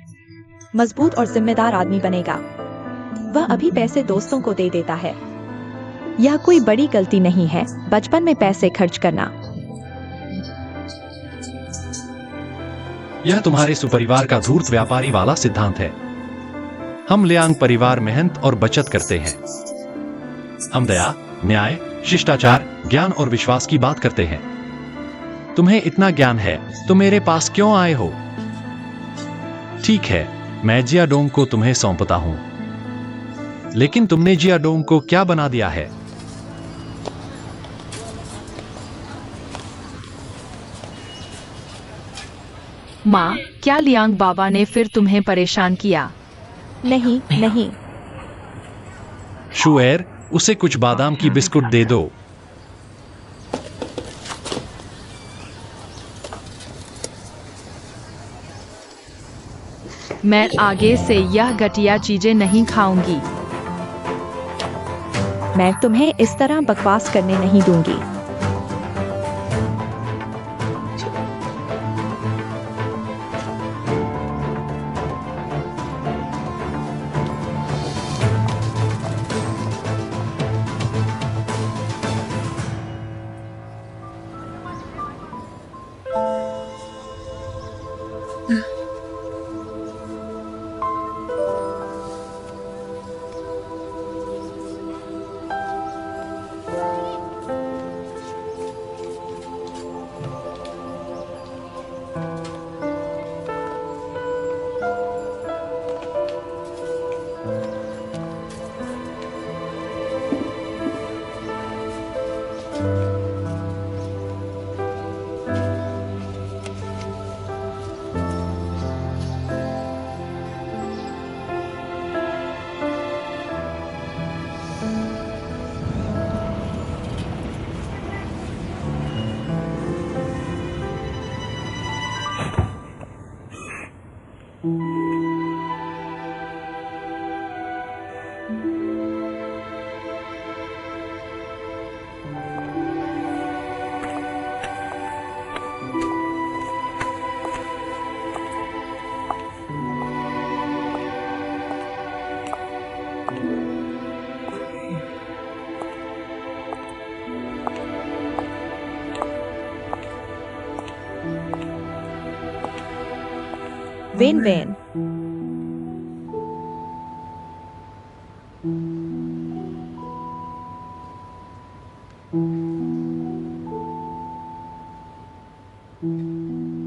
मजबूत और जिम्मेदार आदमी बनेगा। वह अभी पैसे दोस्तों को दे देता है। यह कोई बड़ी गलती नहीं है बचपन में पैसे खर्च करना। यह तुम्हारे सुपरिवार का धूर्त व्यापारी वाला सिद्धांत है। हम लियांग परिवार मेहनत और बचत करते हैं। हम दया, न्याय, शिष्टाचार, ज्ञान और विश्वास की बात करते हैं। तुम्हें इतना ज्ञान है तो मेरे पास क्यों आए हो? ठीक है, मैं जियाडोंग को तुम्हें सौंपता हूं, लेकिन तुमने जियाडोंग को क्या बना दिया है? माँ, क्या लियांग बाबा ने फिर तुम्हें परेशान किया? नहीं नहीं, शुएर, उसे कुछ बादाम की बिस्कुट दे दो। मैं आगे से यह घटिया चीजें नहीं खाऊंगी। मैं तुम्हें इस तरह बकवास करने नहीं दूंगी। वेन वेन,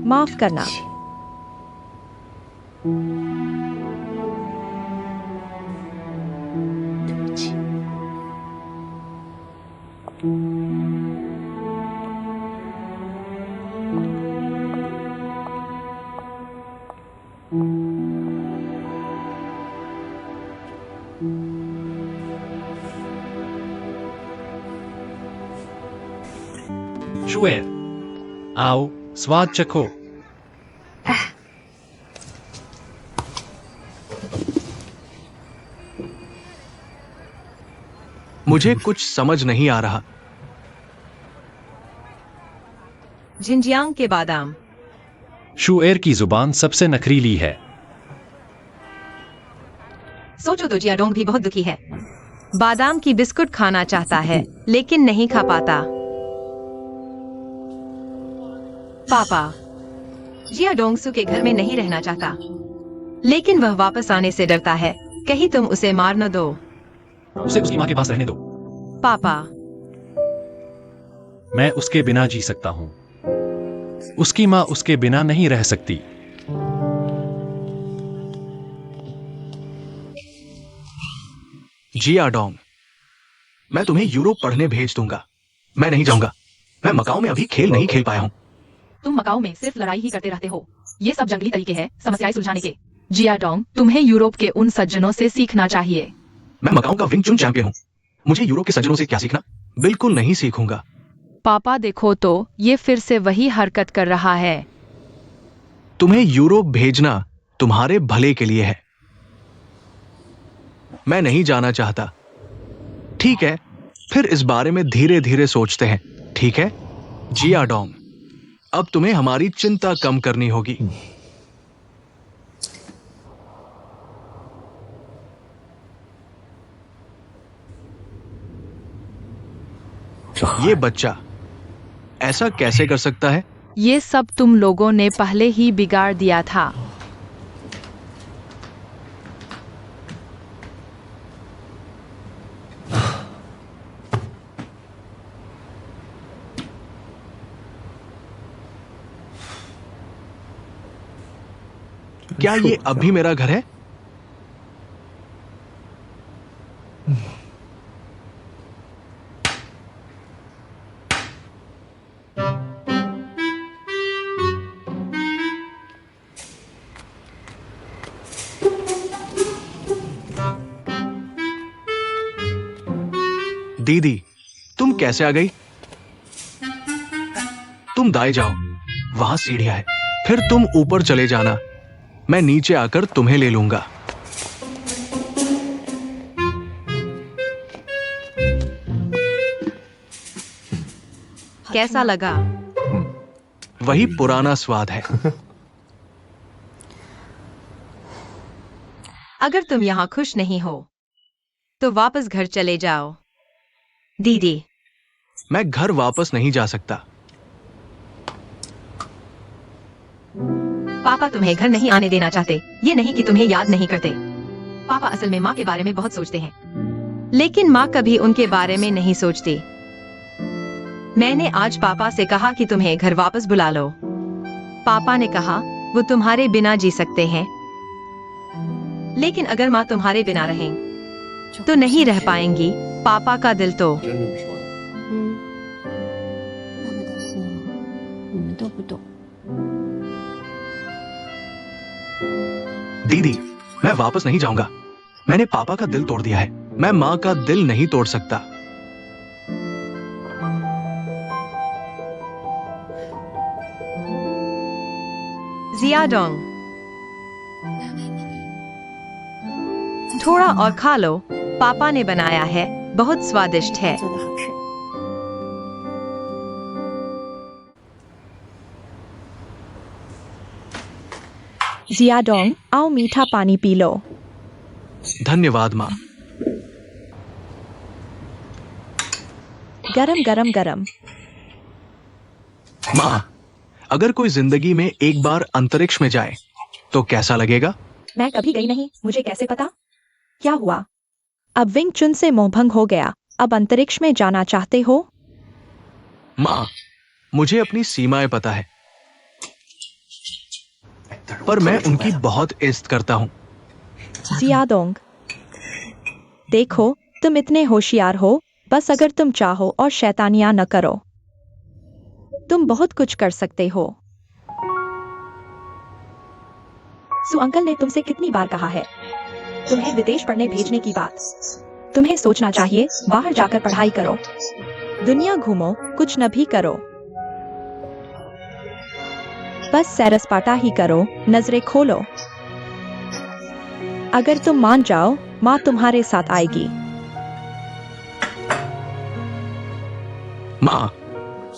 माफ करना। शुएर, आओ स्वाद चखो। मुझे कुछ समझ नहीं आ रहा। झिंजियांग के बादाम। शुएर की जुबान सबसे नखरीली है। सोचो तो जियाडोंग भी बहुत दुखी है। बादाम की बिस्कुट खाना चाहता है लेकिन नहीं खा पाता। पापा, जियाडोंग सु के घर में नहीं रहना चाहता, लेकिन वह वापस आने से डरता है। कहीं तुम उसे मार न दो। उसे उसकी माँ के पास रहने दो। पापा, मैं उसके बिना जी सकता हूँ। उसकी माँ उसके बिना नहीं रह सकती। जियाडोंग, मैं तुम्हें यूरोप पढ़ने भेज दूंगा। मैं नहीं जाऊंगा। मैं मकाओ में अभी खेल नहीं खेल पाया हूँ। तुम मकाओ में सिर्फ लड़ाई ही करते रहते हो। ये सब जंगली तरीके हैं समस्याएं सुलझाने के। जियाडोंग, तुम्हें यूरोप के उन सज्जनों से सीखना चाहिए। मैं मकाओ का विंग चुन चैंपियन हूँ। मुझे यूरोप के सज्जनों से क्या सीखना? बिल्कुल नहीं सीखूंगा। पापा देखो तो, ये फिर से वही हरकत कर रहा है। तुम्हें यूरोप भेजना तुम्हारे भले के लिए है। मैं नहीं जाना चाहता। ठीक है, फिर इस बारे में धीरे धीरे सोचते हैं। ठीक है जियाडोंग, अब तुम्हें हमारी चिंता कम करनी होगी। ये बच्चा ऐसा कैसे कर सकता है? ये सब तुम लोगों ने पहले ही बिगाड़ दिया था। क्या ये अब भी मेरा घर है? दीदी, तुम कैसे आ गई? तुम दाएं जाओ, वहां सीढ़ियां है। फिर तुम ऊपर चले जाना। मैं नीचे आकर तुम्हें ले लूंगा। कैसा लगा? वही पुराना स्वाद है। अगर तुम यहाँ खुश नहीं हो तो वापस घर चले जाओ। दीदी, मैं घर वापस नहीं जा सकता। पापा तुम्हें घर नहीं आने देना चाहते। ये नहीं कि तुम्हें याद नहीं करते। पापा असल में माँ के बारे में बहुत सोचते हैं। लेकिन माँ कभी उनके बारे में नहीं सोचती। मैंने आज पापा से कहा कि तुम्हें घर वापस बुला लो। पापा ने कहा वो तुम्हारे बिना जी सकते हैं, लेकिन अगर माँ तुम्हारे बिना रहें तो नहीं रह पाएंगी। पापा का दिल तो 真这么说的。那么都是你们都不懂。 दीदी, मैं वापस नहीं जाऊंगा। मैंने पापा का दिल तोड़ दिया है। मैं माँ का दिल नहीं तोड़ सकता। जियाडोंग, थोड़ा और खा लो। पापा ने बनाया है, बहुत स्वादिष्ट है। 做的好吃。 जियाडोंग, आओ मीठा पानी पी लो। धन्यवाद माँ। गरम गरम गरम। माँ, अगर कोई जिंदगी में एक बार अंतरिक्ष में जाए तो कैसा लगेगा? मैं कभी गई नहीं, मुझे कैसे पता? क्या हुआ? अब विंग चुन से मोहभंग हो गया। अब अंतरिक्ष में जाना चाहते हो? माँ, मुझे अपनी सीमाएं पता है, पर मैं उनकी बहुत इज्जत करता हूँ। जियाडोंग, देखो तुम इतने होशियार हो। बस अगर तुम चाहो और शैतानियां न करो, तुम बहुत कुछ कर सकते हो। सु अंकल ने तुमसे कितनी बार कहा है तुम्हें विदेश पढ़ने भेजने की बात? तुम्हें सोचना चाहिए। बाहर जाकर पढ़ाई करो, दुनिया घूमो, कुछ न भी करो। बस सैरसपाटा ही करो, नजरें खोलो। अगर तुम मान जाओ, माँ तुम्हारे साथ आएगी। माँ,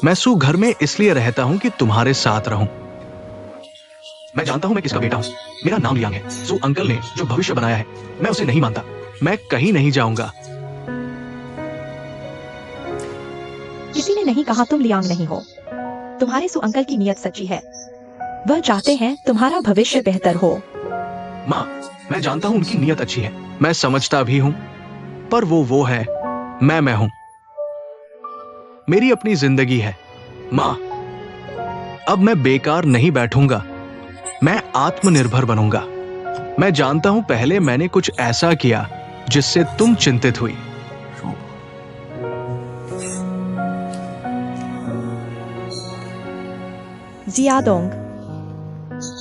मैं सू घर में इसलिए रहता हूँ कि तुम्हारे साथ रहूं। मैं जानता हूं मैं किसका बेटा हूं। मेरा नाम लियांग है। सू अंकल ने जो भविष्य बनाया है, मैं उसे नहीं मानता। मैं कहीं नहीं जाऊंगा। किसी ने नहीं कहा तुम लियांग नहीं हो। तुम्हारे सू अंकल की नीयत सच्ची है। वह चाहते हैं तुम्हारा भविष्य बेहतर हो। माँ, मैं जानता हूं उनकी नीयत अच्छी है। मैं समझता भी हूं, पर वो है, मैं हूं। मेरी अपनी जिंदगी है। माँ, अब मैं बेकार नहीं बैठूंगा। मैं आत्मनिर्भर बनूंगा। मैं जानता हूं पहले मैंने कुछ ऐसा किया जिससे तुम चिंतित हुई। जियादोंग,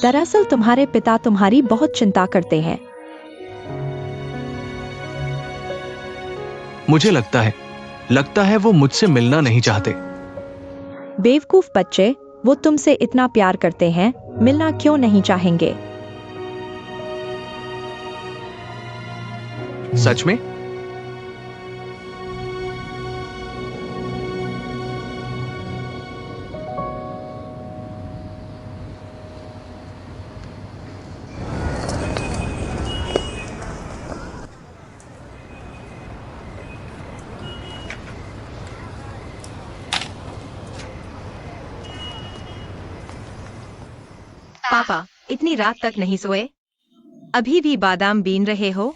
दरअसल तुम्हारे पिता तुम्हारी बहुत चिंता करते हैं। मुझे लगता है वो मुझसे मिलना नहीं चाहते। बेवकूफ बच्चे, वो तुमसे इतना प्यार करते हैं, मिलना क्यों नहीं चाहेंगे? सच में? पापा, इतनी रात तक नहीं सोए? अभी भी बादाम बीन रहे हो?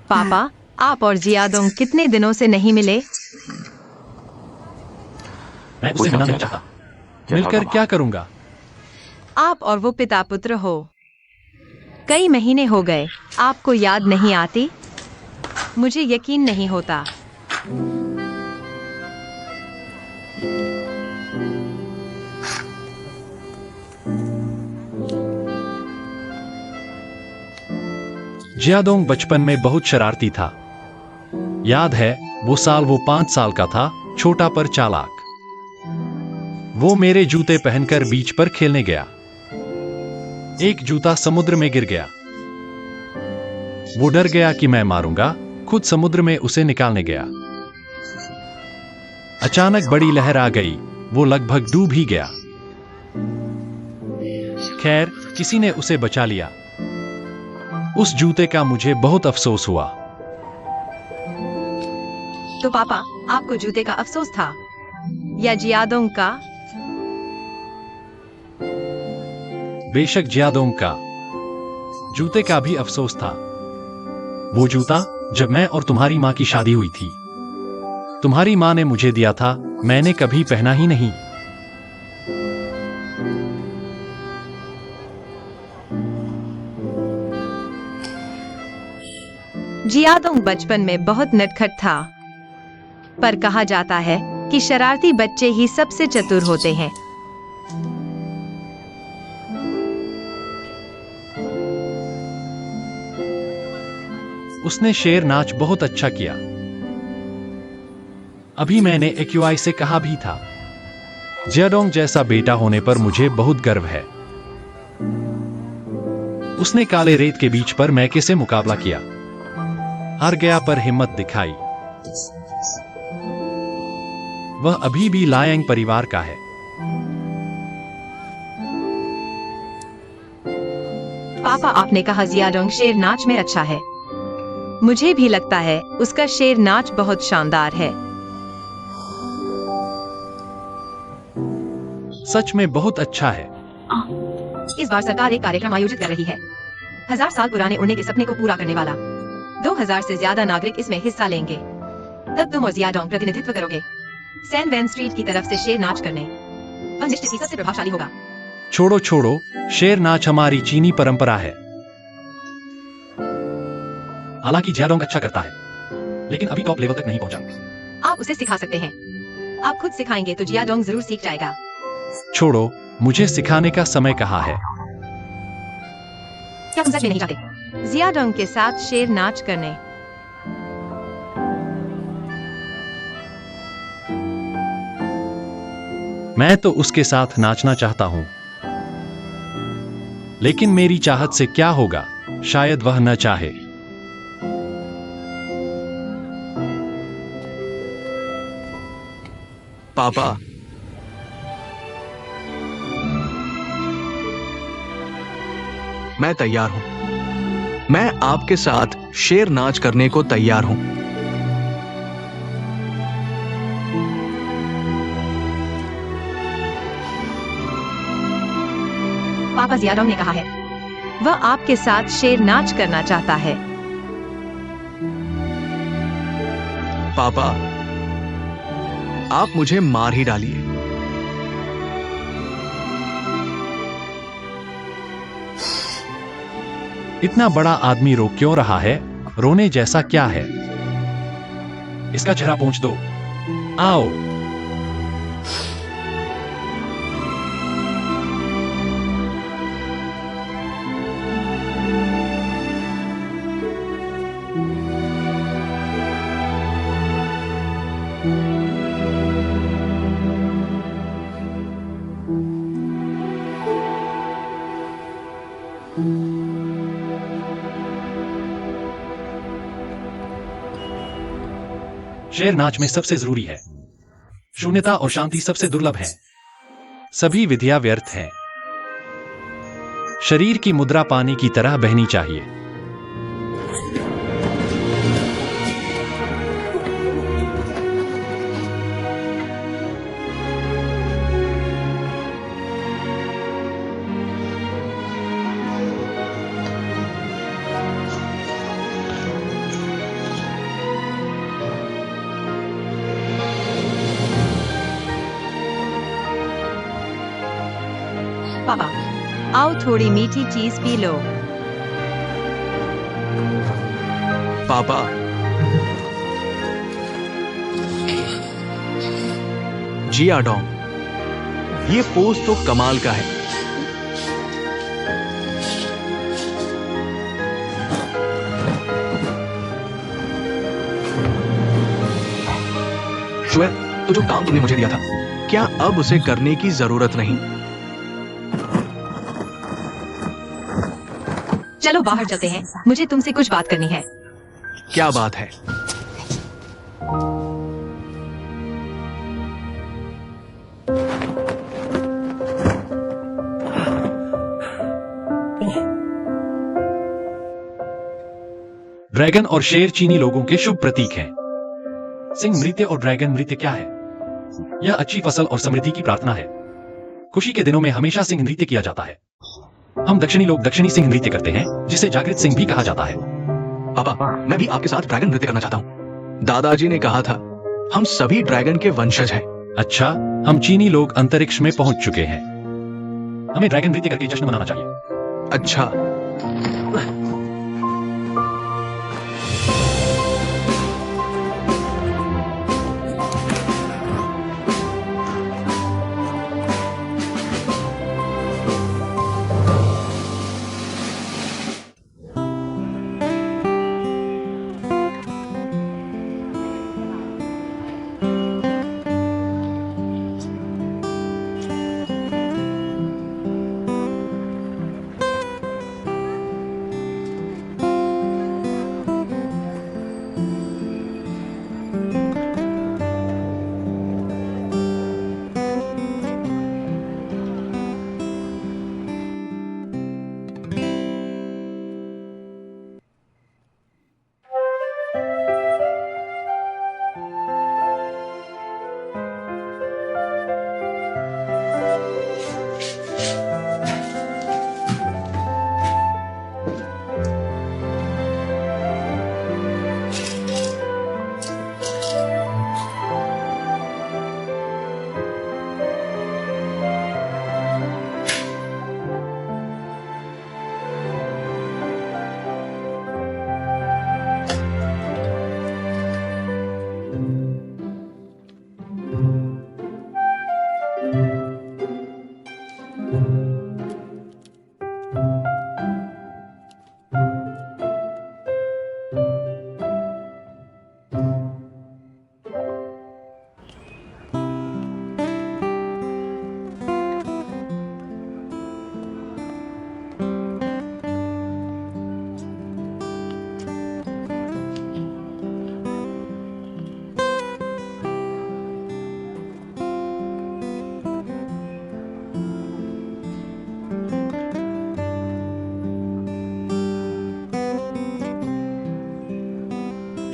पापा, आप और जियादोंग कितने दिनों से नहीं मिले? मैं उसे मिलना नहीं चाहता। मिलकर क्या करूंगा? आप और वो पिता पुत्र हो। कई महीने हो गए, आपको याद नहीं आती? मुझे यकीन नहीं होता। जियादोंग बचपन में बहुत शरारती था। याद है, वो 5 साल का था, छोटा पर चालाक। वो मेरे जूते पहनकर बीच पर खेलने गया। एक जूता समुद्र में गिर गया। वो डर गया कि मैं मारूंगा, खुद समुद्र में उसे निकालने गया। अचानक बड़ी लहर आ गई, वो लगभग डूब ही गया। खैर, किसी ने उसे बचा लिया। उस जूते का मुझे बहुत अफसोस हुआ। तो पापा, आपको जूते का अफसोस था या जियादोंग का? बेशक जियादोंग का। जूते का भी अफसोस था। वो जूता जब मैं और तुम्हारी माँ की शादी हुई थी, तुम्हारी माँ ने मुझे दिया था, मैंने कभी पहना ही नहीं। जियादोंग बचपन में बहुत नटखट था, पर कहा जाता है कि शरारती बच्चे ही सबसे चतुर होते हैं। उसने शेर नाच बहुत अच्छा किया। अभी मैंने एक्यूआई से कहा भी था। जियाडोंग जैसा बेटा होने पर मुझे बहुत गर्व है। उसने काले रेत के बीच पर मैके से मुकाबला किया, हार गया पर हिम्मत दिखाई। वह अभी भी लायंग परिवार का है। पापा, आपने कहा जियाडोंग शेर नाच में अच्छा है। मुझे भी लगता है उसका शेर नाच बहुत शानदार है। सच में बहुत अच्छा है। इस बार सरकार एक कार्यक्रम आयोजित कर रही है, 1000 साल पुराने उड़ने के सपने को पूरा करने वाला। 2000 से ज्यादा नागरिक इसमें हिस्सा लेंगे। तब तुम और जियाडोंग प्रतिनिधित्व करोगे सैन वैन स्ट्रीट की तरफ से शेर नाच करने। वह निश्चित ही सबसे प्रभावशाली होगा। छोड़ो, शेर नाच हमारी चीनी परंपरा है। हालांकि जियाडोंग अच्छा करता है, लेकिन अभी टॉप लेवल तक नहीं पहुंचा। आप उसे सिखा सकते हैं। आप खुद सिखाएंगे तो जियाडोंग जरूर सीख जाएगा। छोड़ो, मुझे सिखाने का समय कहाँ है। क्या तुम सच में नहीं चाहते? जियाडोंग के साथ शेर नाच करने। मैं तो उसके साथ नाचना चाहता हूं, लेकिन मेरी चाहत से क्या होगा? शायद वह न चाहे। पापा, मैं तैयार हूं। मैं आपके साथ शेर नाच करने को तैयार हूं। पापा, जियाडोंग ने कहा है। वह आपके साथ शेर नाच करना चाहता है। पापा, आप मुझे मार ही डालिए। इतना बड़ा आदमी रो क्यों रहा है? रोने जैसा क्या है? इसका चेहरा पोंछ दो। आओ। शेर नाच में सबसे जरूरी है शून्यता और शांति सबसे दुर्लभ है। सभी विधियां व्यर्थ हैं। शरीर की मुद्रा पानी की तरह बहनी चाहिए। पापा, आओ थोड़ी मीठी चीज पी लो। पापा, जियाडोंग, ये पोज तो कमाल का है। श्वेत, तो जो काम तुमने मुझे दिया था, क्या अब उसे करने की जरूरत नहीं? चलो बाहर चलते हैं, मुझे तुमसे कुछ बात करनी है। क्या बात है? ड्रैगन और शेर चीनी लोगों के शुभ प्रतीक हैं। सिंह नृत्य और ड्रैगन नृत्य क्या है? यह अच्छी फसल और समृद्धि की प्रार्थना है। खुशी के दिनों में हमेशा सिंह नृत्य किया जाता है। हम दक्षिणी लोग दक्षिणी सिंह नृत्य करते हैं, जिसे जागृत सिंह भी कहा जाता है। पापा, मैं भी आपके साथ ड्रैगन नृत्य करना चाहता हूँ। दादाजी ने कहा था, हम सभी ड्रैगन के वंशज हैं। अच्छा, हम चीनी लोग अंतरिक्ष में पहुंच चुके हैं। हमें ड्रैगन नृत्य करके जश्न मनाना चाहिए। अच्छा,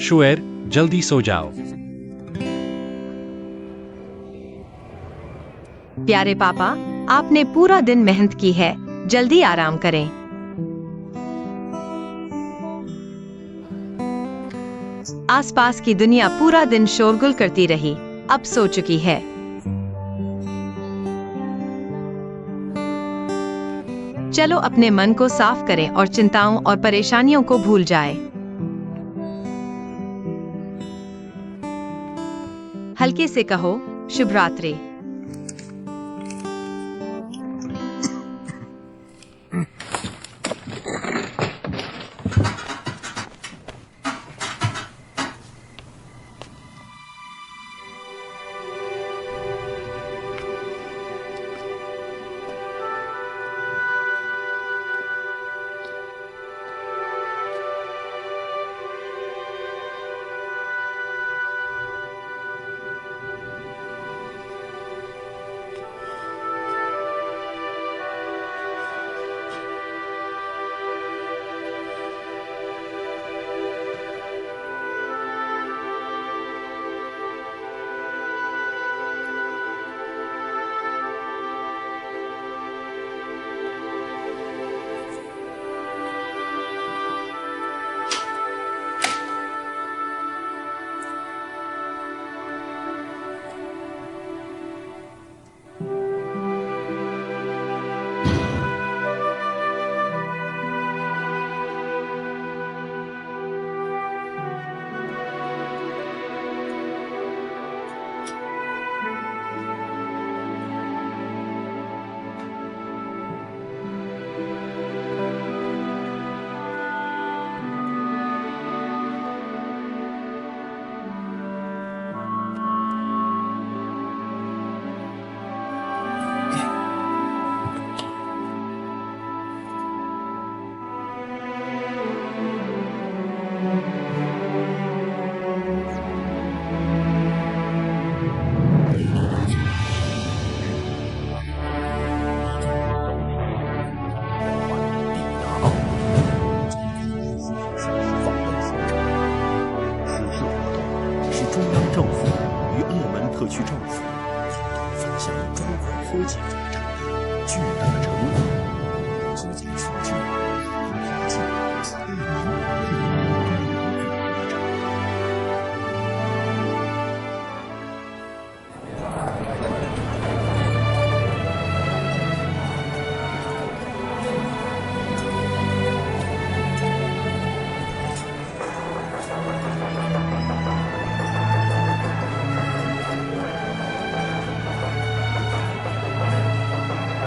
शुएर, जल्दी सो जाओ। प्यारे पापा, आपने पूरा दिन मेहनत की है, जल्दी आराम करें। आसपास की दुनिया पूरा दिन शोरगुल करती रही, अब सो चुकी है। चलो अपने मन को साफ करें और चिंताओं और परेशानियों को भूल जाए। हल्के से कहो शुभ रात्रि।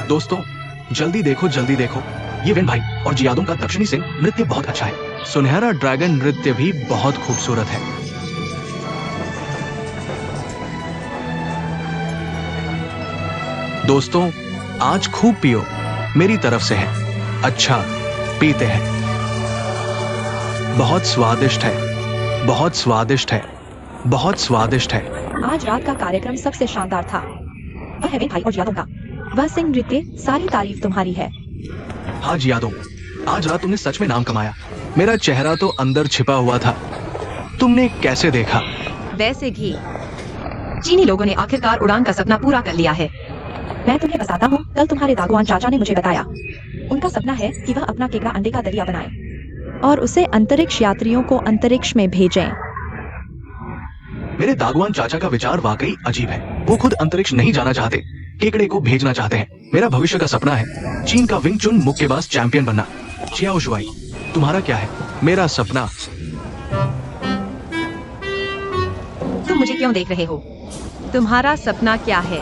दोस्तों, जल्दी देखो जल्दी देखो, ये वेन भाई और जियादों का दक्षिणी सिंह नृत्य बहुत अच्छा है। सुनहरा ड्रैगन नृत्य भी बहुत खूबसूरत है। दोस्तों, आज खूब पियो, मेरी तरफ से है। अच्छा, पीते हैं। बहुत स्वादिष्ट है, बहुत स्वादिष्ट है, बहुत स्वादिष्ट है। आज रात का कार्यक्रम सबसे शानदार था। वह है वेन भाई और जियादों का वह सिंह नृत्य, सारी तारीफ तुम्हारी है। हाँ जियादों, आज रात तुमने सच में नाम कमाया। मेरा चेहरा तो अंदर छिपा हुआ था, तुमने कैसे देखा? वैसे भी चीनी लोगों ने आखिरकार उड़ान का सपना पूरा कर लिया है। मैं तुम्हें बताता हूँ, कल तुम्हारे दागुआन चाचा ने मुझे बताया। उनका सपना है कि वह अपना केकड़ा अंडे का दरिया बनाए और उसे अंतरिक्ष यात्रियों को अंतरिक्ष में भेजें। मेरे दागुआन चाचा का विचार वाकई अजीब है। वो खुद अंतरिक्ष नहीं जाना चाहते, केकड़े को भेजना चाहते हैं। मेरा भविष्य का सपना है चीन का विंग चुन मुक्केबाज चैंपियन बनना। चियाओ शुआई, तुम्हारा क्या है? मेरा सपना। तुम मुझे क्यों देख रहे हो? तुम्हारा सपना क्या है?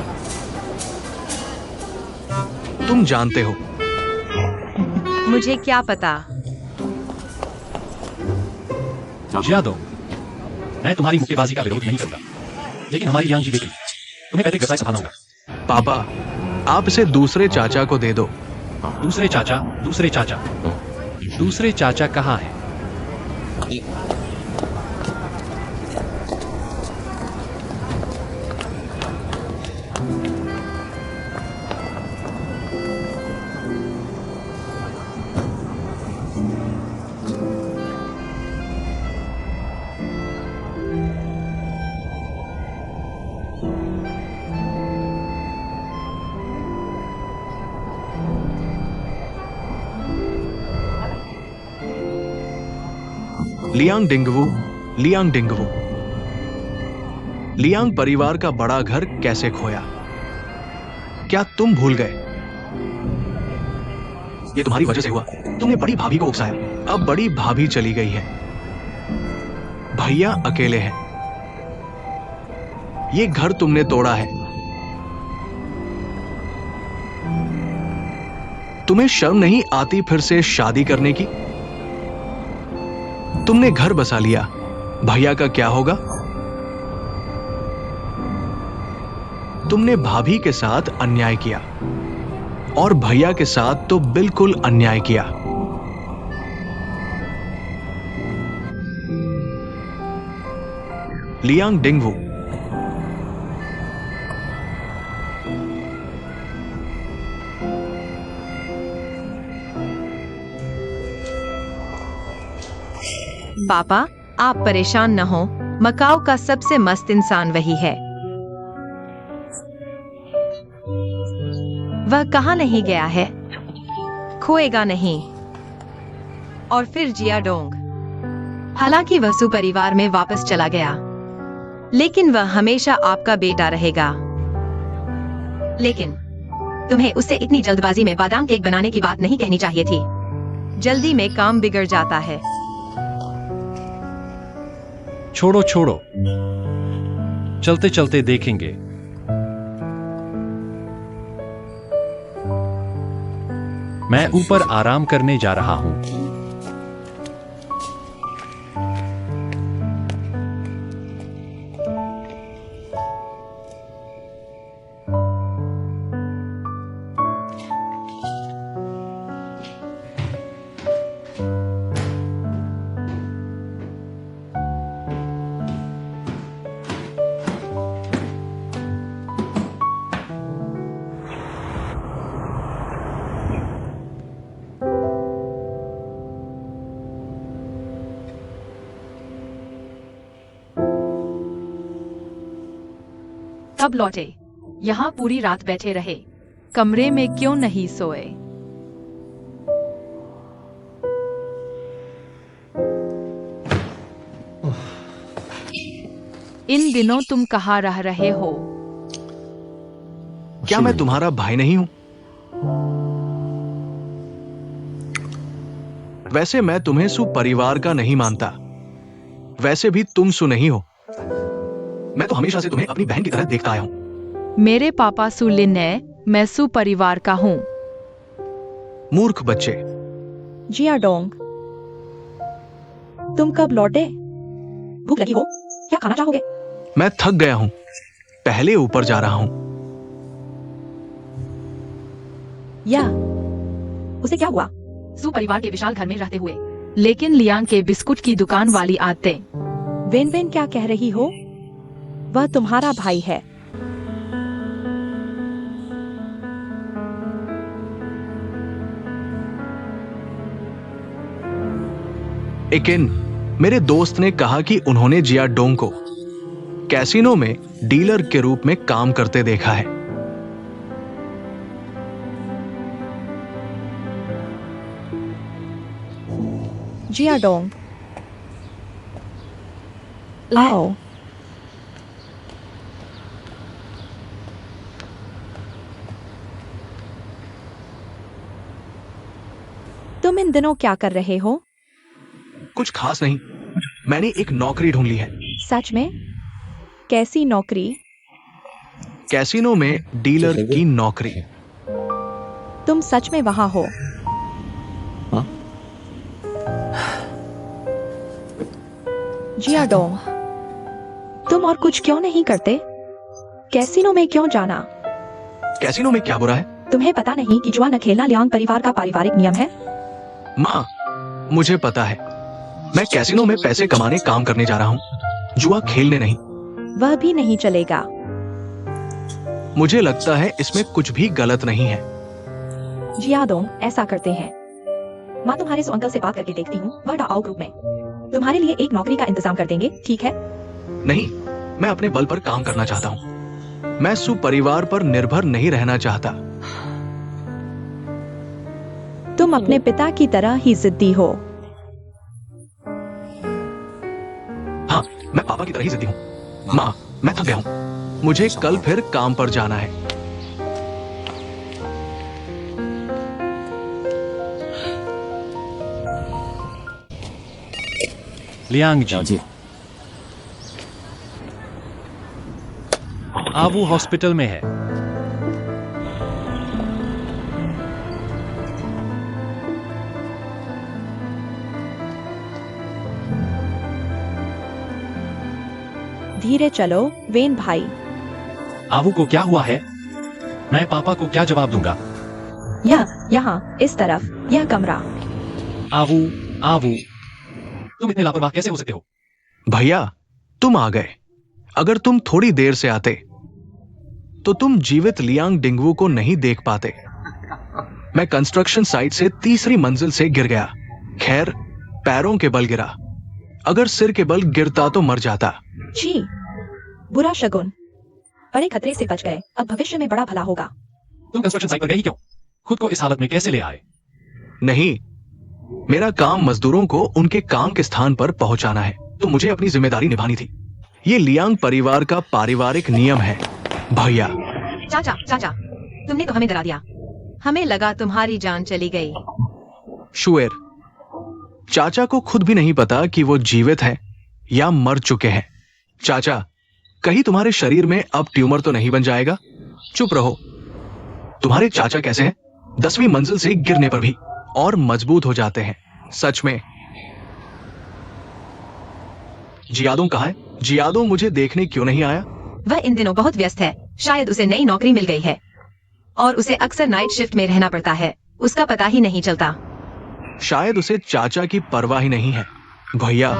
तुम जानते हो। मुझे क्या पता? जियादों, मैं तुम्हारी मुक्केबाजी का विरोध नहीं करूंगा, लेकिन हमारी यांग जीवेगी। तुम्हें पैतृक व्यवसाय संभालना होगा। पापा, आप इसे दूसरे चाचा को दे दो। दूसरे चाचा, दूसरे चाचा, दूसरे चाचा कहाँ है? Liang Dingwu, Liang Dingwu. Liang परिवार का बड़ा घर कैसे खोया? क्या तुम भूल गए? ये तुम्हारी वजह से हुआ। तुमने बड़ी भाभी को उकसाया। अब बड़ी भाभी चली गई है, भैया अकेले हैं। ये घर तुमने तोड़ा है। तुम्हें शर्म नहीं आती फिर से शादी करने की? तुमने घर बसा लिया, भैया का क्या होगा? तुमने भाभी के साथ अन्याय किया और भैया के साथ तो बिल्कुल अन्याय किया। लियांग डिंगवू। पापा, आप परेशान न हो। मकाओ का सबसे मस्त इंसान वही है। वह कहाँ नहीं गया है, खोएगा नहीं। और फिर जियाडोंग, हालांकि वह सुपरिवार में वापस चला गया, लेकिन वह हमेशा आपका बेटा रहेगा। लेकिन तुम्हें उससे इतनी जल्दबाजी में बादाम केक बनाने की बात नहीं कहनी चाहिए थी। जल्दी में काम बिगड़ जाता है। छोड़ो छोड़ो, चलते चलते देखेंगे। मैं ऊपर आराम करने जा रहा हूं। तब लौटे। यहाँ पूरी रात बैठे रहे। कमरे में क्यों नहीं सोए? इन दिनों तुम कहाँ रह रहे हो? क्या मैं तुम्हारा भाई नहीं हूं? वैसे मैं तुम्हें सुपरिवार का नहीं मानता। वैसे भी तुम सु नहीं हो। मैं तो हमेशा से तुम्हें अपनी बहन की तरह देखता आया हूं। मेरे पापा सुलिन है, मैं सुपरिवार का हूँ। मूर्ख बच्चे। जियाडोंग, तुम कब लौटे? भूख लगी हो? क्या खाना चाहोगे? मैं थक गया हूं, पहले ऊपर जा रहा हूं। या उसे क्या हुआ? सुपरिवार के विशाल घर में रहते हुए, लेकिन लियांग के बिस्कुट की दुकान वाली आते। वेन वेन क्या कह रही हो? वह तुम्हारा भाई है। एकिन, मेरे दोस्त ने कहा कि उन्होंने जियाडोंग को कैसीनो में डीलर के रूप में काम करते देखा है। जियाडोंग, आओ। तुम इन दिनों क्या कर रहे हो? कुछ खास नहीं, मैंने एक नौकरी ढूंढ ली है। सच में? कैसी नौकरी? कैसीनो में डीलर की नौकरी। तुम सच में वहां हो? जियाडोंग, तुम और कुछ क्यों नहीं करते? कैसीनो में क्यों जाना? कैसीनो में क्या बुरा है? तुम्हें पता नहीं कि जुआ न खेलना लियांग परिवार का पारिवारिक नियम है? माँ, मुझे पता है। मैं कैसीनो में पैसे कमाने काम करने जा रहा हूँ, जुआ खेलने नहीं। वह भी नहीं चलेगा। मुझे लगता है इसमें कुछ भी गलत नहीं है। जियाडोंग, ऐसा करते हैं। माँ तुम्हारे सो अंकल से बात करके देखती हूँ, वह डाओ ग्रुप में तुम्हारे लिए एक नौकरी का इंतजाम कर देंगे, ठीक है? नहीं, मैं अपने बल पर काम करना चाहता हूँ। मैं सुपरिवार पर निर्भर नहीं रहना चाहता। तुम अपने पिता की तरह ही जिद्दी हो। पापा की तरह ही जिद्दी हूँ। माँ, मैं थक गया हूँ, मुझे कल फिर काम पर जाना है। लियांग जी, 了解。 आवू हॉस्पिटल में है। धीरे चलो वेन भाई। आवू को क्या हुआ है? मैं पापा को क्या जवाब दूंगा? यहाँ इस तरफ, यह कमरा। आवू, आवू, तुम इतने लापरवाह कैसे हो सकते हो? भैया, तुम आ गए। अगर तुम थोड़ी देर से आते तो तुम जीवित लियांग डिंगवू को नहीं देख पाते। मैं कंस्ट्रक्शन साइट से तीसरी मंजिल से गिर गया। खैर, पैरों के बल गिरा। अगर सिर के बल गिरता तो मर जाता। छी, बुरा शगुन। बड़े खतरे से बच गए, अब भविष्य में बड़ा भला होगा। तुम कंस्ट्रक्शन साइट पर गए ही क्यों? खुद को इस हालत में कैसे ले आए? नहीं, मेरा काम मजदूरों को उनके काम के स्थान पर पहुंचाना है, तो मुझे अपनी जिम्मेदारी निभानी थी। ये लियांग परिवार का पारिवारिक नियम है। भैया, चाचा, चाचा, तुमने तो हमें डरा दिया। हमें लगा तुम्हारी जान चली गई। शुएर, चाचा को खुद भी नहीं पता कि वो जीवित है या मर चुके हैं। चाचा, कहीं तुम्हारे शरीर में अब ट्यूमर तो नहीं बन जाएगा? चुप रहो। तुम्हारे चाचा कैसे हैं? 10वीं मंजिल से गिरने पर भी और मजबूत हो जाते हैं। सच में। जियादों कहाँ है? जियादों मुझे देखने क्यों नहीं आया? वह इन दिनों बहुत व्यस्त है। शायद उसे नई नौकरी मिल गई है और उसे अक्सर नाइट शिफ्ट में रहना पड़ता है। उसका पता ही नहीं चलता। शायद उसे चाचा की परवाह ही नहीं है। भैया,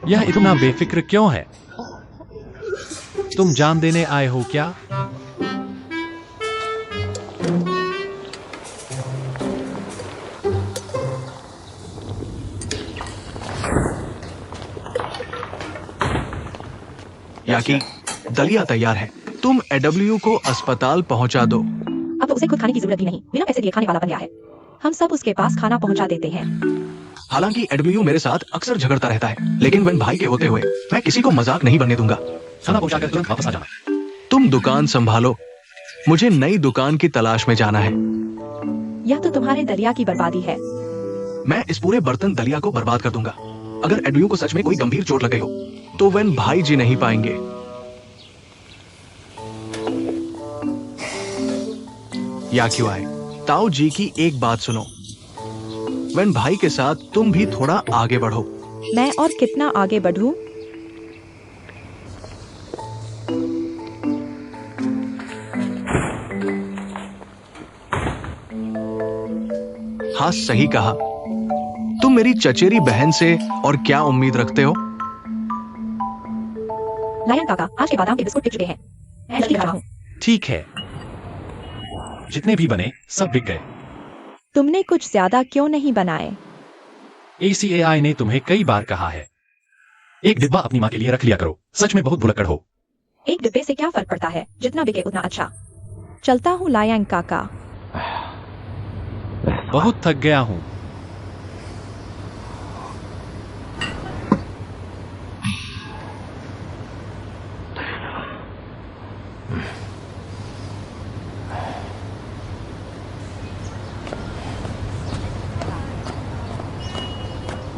यह इतना बेफिक्र क्यों है? तुम जान देने आए हो क्या? याकी, दलिया तैयार है। तुम एडब्ल्यू को अस्पताल पहुंचा दो। अब तो उसे खुद खाने की जरूरत ही नहीं, बिना पैसे दिए खाने वाला बन गया है। हम सब उसके पास खाना पहुंचा देते हैं। हालांकि एडब्ल्यू मेरे साथ अक्सर झगड़ता रहता है, लेकिन वन भाई के होते हुए मैं किसी को मजाक नहीं बनने दूंगा। खाना पहुंचाकर तुरंत वापस आ जाना। तुम दुकान संभालो, मुझे नई दुकान की तलाश में जाना है। यह तो तुम्हारे दलिया की बर्बादी है। मैं इस पूरे बर्तन दलिया को बर्बाद कर दूंगा। अगर एडब्ल्यू को सच में कोई गंभीर चोट लग गई हो तो वन भाई जी नहीं पाएंगे। या क्यों आए? ताऊ जी की एक बात सुनो। वन भाई के साथ तुम भी थोड़ा आगे बढ़ो। मैं और कितना आगे बढ़ूं? हाँ, सही कहा। तुम मेरी चचेरी बहन से और क्या उम्मीद रखते हो? लायन काका, आज के बादाम के बिस्कुट बिक चुके हैं। मैं जल्दी खा रहा हूं। ठीक है, जितने भी बने सब बिक गए। तुमने कुछ ज्यादा क्यों नहीं बनाए? ACAI ने तुम्हें कई बार कहा है, एक डिब्बा अपनी माँ के लिए रख लिया करो। सच में बहुत भुलक्कड़ हो। एक डिब्बे से क्या फर्क पड़ता है? जितना बिके उतना अच्छा। चलता हूँ लायन काका। बहुत थक गया हूं।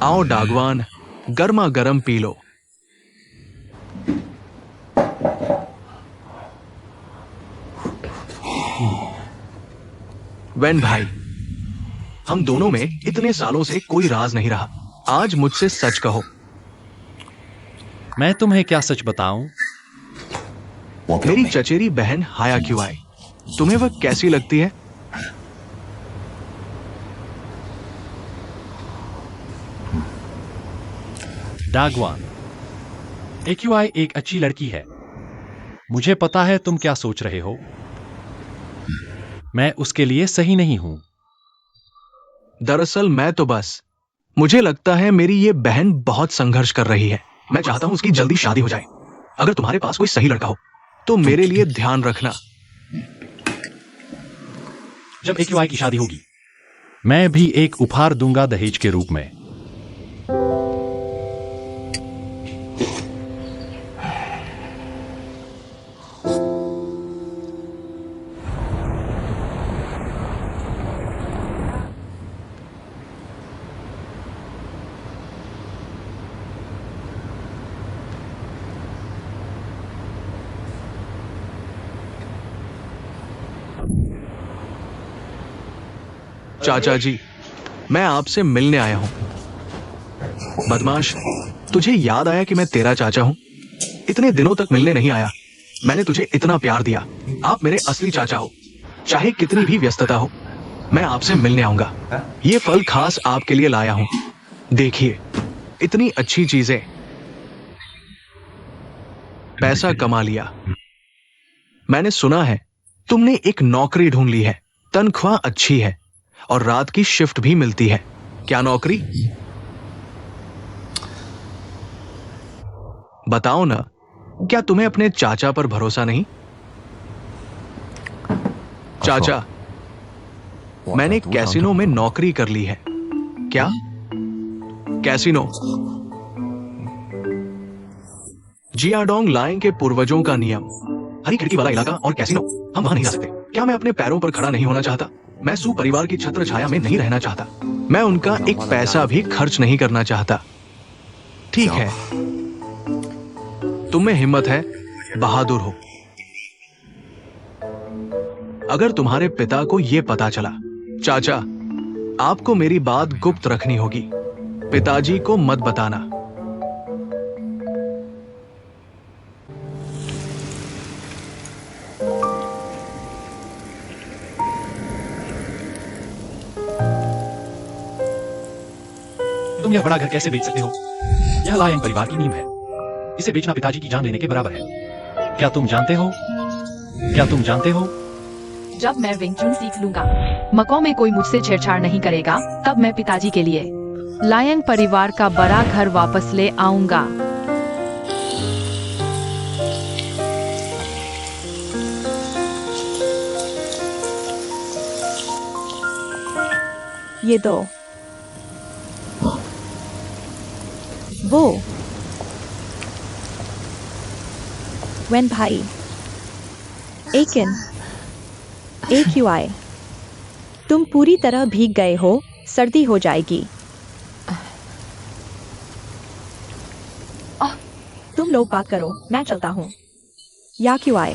आओ डागवान, गर्मा गर्म पी लो। वेन भाई, हम दोनों में इतने सालों से कोई राज नहीं रहा। आज मुझसे सच कहो। मैं तुम्हें क्या सच बताऊं? मेरी चचेरी बहन हाया क्यों आई? तुम्हें वह कैसी लगती है? डागवान, AQI एक अच्छी लड़की है। मुझे पता है तुम क्या सोच रहे हो। मैं उसके लिए सही नहीं हूं। दरअसल मैं तो बस, मुझे लगता है मेरी ये बहन बहुत संघर्ष कर रही है। मैं चाहता हूं उसकी जल्दी शादी हो जाए। अगर तुम्हारे पास कोई सही लड़का हो तो मेरे लिए ध्यान रखना। जब AQI की शादी होगी, मैं भी एक उपहार दूंगा दहेज के रूप में। चाचा जी, मैं आपसे मिलने आया हूं। बदमाश, तुझे याद आया कि मैं तेरा चाचा हूं? इतने दिनों तक मिलने नहीं आया। मैंने तुझे इतना प्यार दिया। आप मेरे असली चाचा हो। चाहे कितनी भी व्यस्तता हो, मैं आपसे मिलने आऊंगा। ये फल खास आपके लिए लाया हूं। देखिए, इतनी अच्छी चीजें। पैसा कमा लिया। मैंने सुना है तुमने एक नौकरी ढूंढ ली है। तनख्वाह अच्छी है और रात की शिफ्ट भी मिलती है। क्या नौकरी? बताओ ना, क्या तुम्हें अपने चाचा पर भरोसा नहीं? चाचा, मैंने कैसीनो में नौकरी कर ली है। क्या? कैसीनो? जियाडोंग लाइंग के पूर्वजों का नियम। हरी खिड़की वाला इलाका और कैसीनो, हम वहां नहीं जा सकते। क्या मैं अपने पैरों पर खड़ा नहीं होना चाहता? मैं सू परिवार की छत्र छाया में नहीं रहना चाहता। मैं उनका एक पैसा भी खर्च नहीं करना चाहता। ठीक है, तुम में हिम्मत है, बहादुर हो। अगर तुम्हारे पिता को यह पता चला, चाचा, आपको मेरी बात गुप्त रखनी होगी। पिताजी को मत बताना। तुम यह बड़ा घर कैसे बेच सकते हो? यह लायंग परिवार की नींव है। इसे बेचना पिताजी की जान लेने के बराबर है। क्या तुम जानते हो? क्या तुम जानते हो? जब मैं विंग चुन सीख लूंगा, मको में कोई मुझसे छेड़छाड़ नहीं करेगा, तब मैं पिताजी के लिए लायंग परिवार का बड़ा घर वापस ले आऊंगा। ये दो। वो वेन भाई, एकिन, AQI, तुम पूरी तरह भीग गए हो, सर्दी हो जाएगी। तुम लोग बात करो, मैं चलता हूँ। या QI,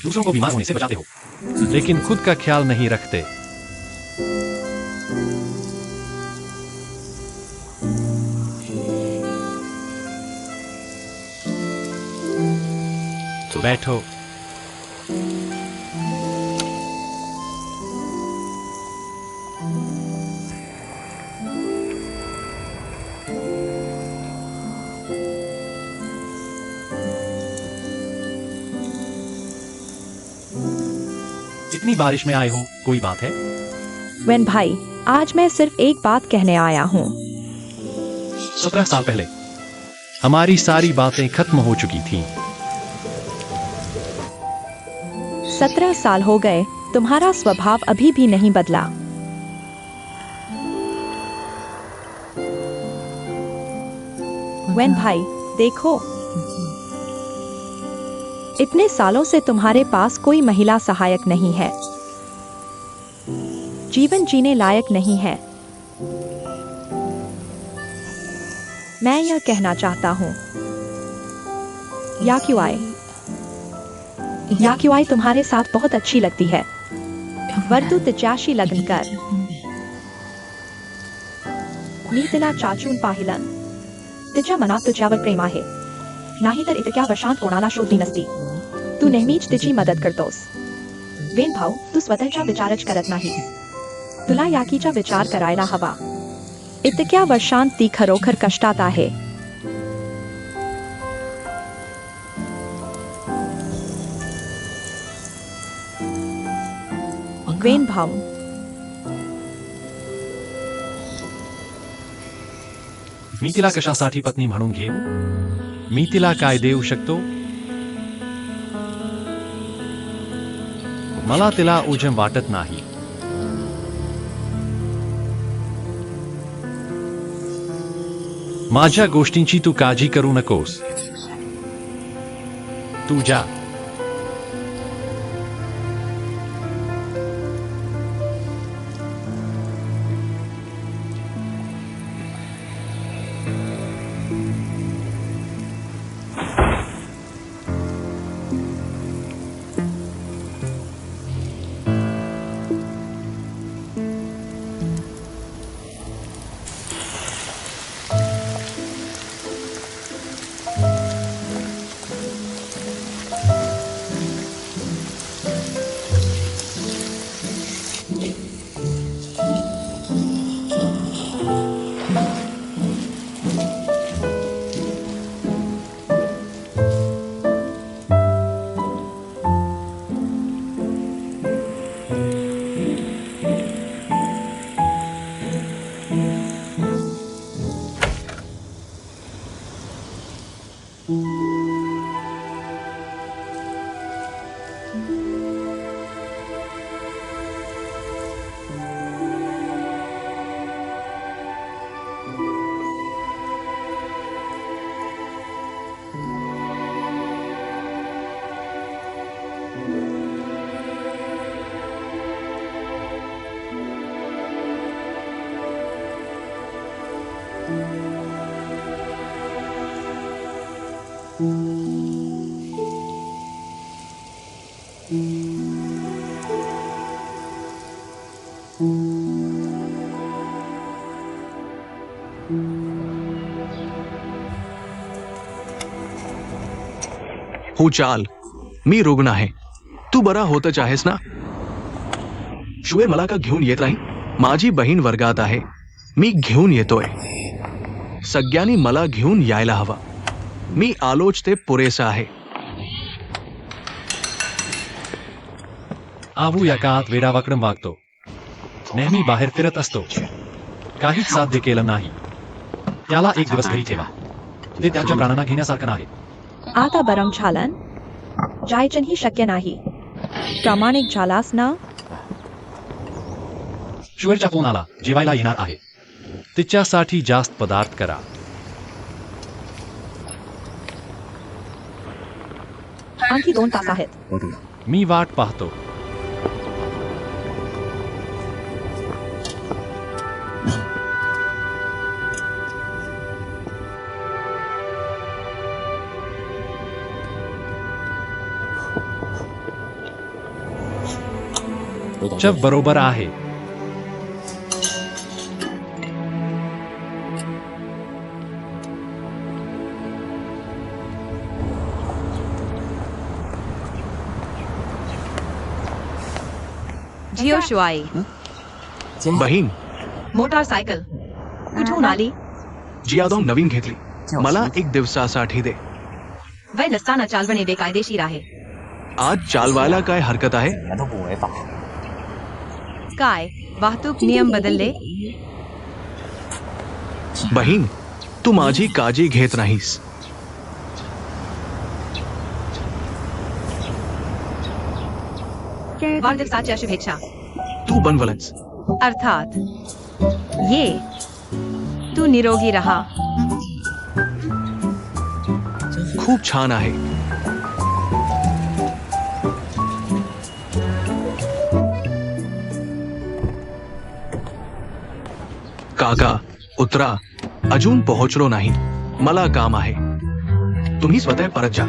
दूसरों को बीमार होने से बचाते हो, लेकिन खुद का ख्याल नहीं रखते। बैठो। इतनी बारिश में आए हो, कोई बात है? वेन भाई, आज मैं सिर्फ एक बात कहने आया हूँ। 17 साल पहले हमारी सारी बातें खत्म हो चुकी थीं। 17 साल हो गए, तुम्हारा स्वभाव अभी भी नहीं बदला। वेन भाई, देखो, इतने सालों से तुम्हारे पास कोई महिला सहायक नहीं है। जीवन जीने लायक नहीं है। मैं यह कहना चाहता हूं, याक्यूआई तुम्हारे साथ बहुत अच्छी लगती है। वर्तु तिच्याशी लग्न कर। मी तिला चाचून पाहिलं, तिच्या मनात तुझ्यावर प्रेम आहे, नाहीतर इतक्या वर्षांत कोणाला शोधली नसती। तू नेहमीच तिची मदत करतोस। वेन भाऊ, तू स्वतःचा विचारच करत नाही। तुला याकीचा विचार करायला हवा। इतक्या वर्षांत ती खरोखर कष्टात आहे। वेन भाऊ, मी तिला कशासाठी पत्नी म्हणून घेऊ? मी तिला काय देऊ शकतो? मला तिला ओझं वाटत नाही। माझ्या गोष्टींची तू काळजी करू नकोस। तू जा। हो चाल मी रुग्ण आहे. तू बरा होतं आहेस ना? शुअर मला का घेऊन येत नाही? माझी बहीण वर्गात आहे. मी घेऊन येतोय. सगळ्यांनी मला घेऊन यायला हवं. मी आलोच ते पुरेसं आहे. आवू या काळात वेडावाकडं वागतो. नेहमी बाहेर फिरत असतो. काहीच साध्य केलं नाही. त्याला एक दिवस घरी ठेवा. ते त्याच्या प्राणांना घेण्यासारखं नाही. आता बरं झालं. जायचंही शक्य नाही. प्रामाणिक झालास ना? शुअरचा फोन आला. जेवायला येणार आहे. तिच्यासाठी जास्त पदार्थ करा. आणखी 2 तास आहेत. मी वाट पाहतो. चव बरोबर आहे. जिओ शुआई. बहीण मोटारसायकल कुठून आली? जियादोंग नवीन घेतली. मला 1 दिवसासाठी दे. वय नसताना चालवणे बेकायदेशीर आहे. आज चालवायला काय हरकत आहे? काय वाहतूक नियम बदलले? बहीण तू माझी काळजी घेत नाहीस. वाढदिवसाच्या शुभेच्छा. तू बनवलंच. अर्थात. ये तू निरोगी रहा. खूप छान आहे. काका उतरा. अजून पोहोचलो नाही. मला काम आहे. तुम्ही स्वतः परत जा.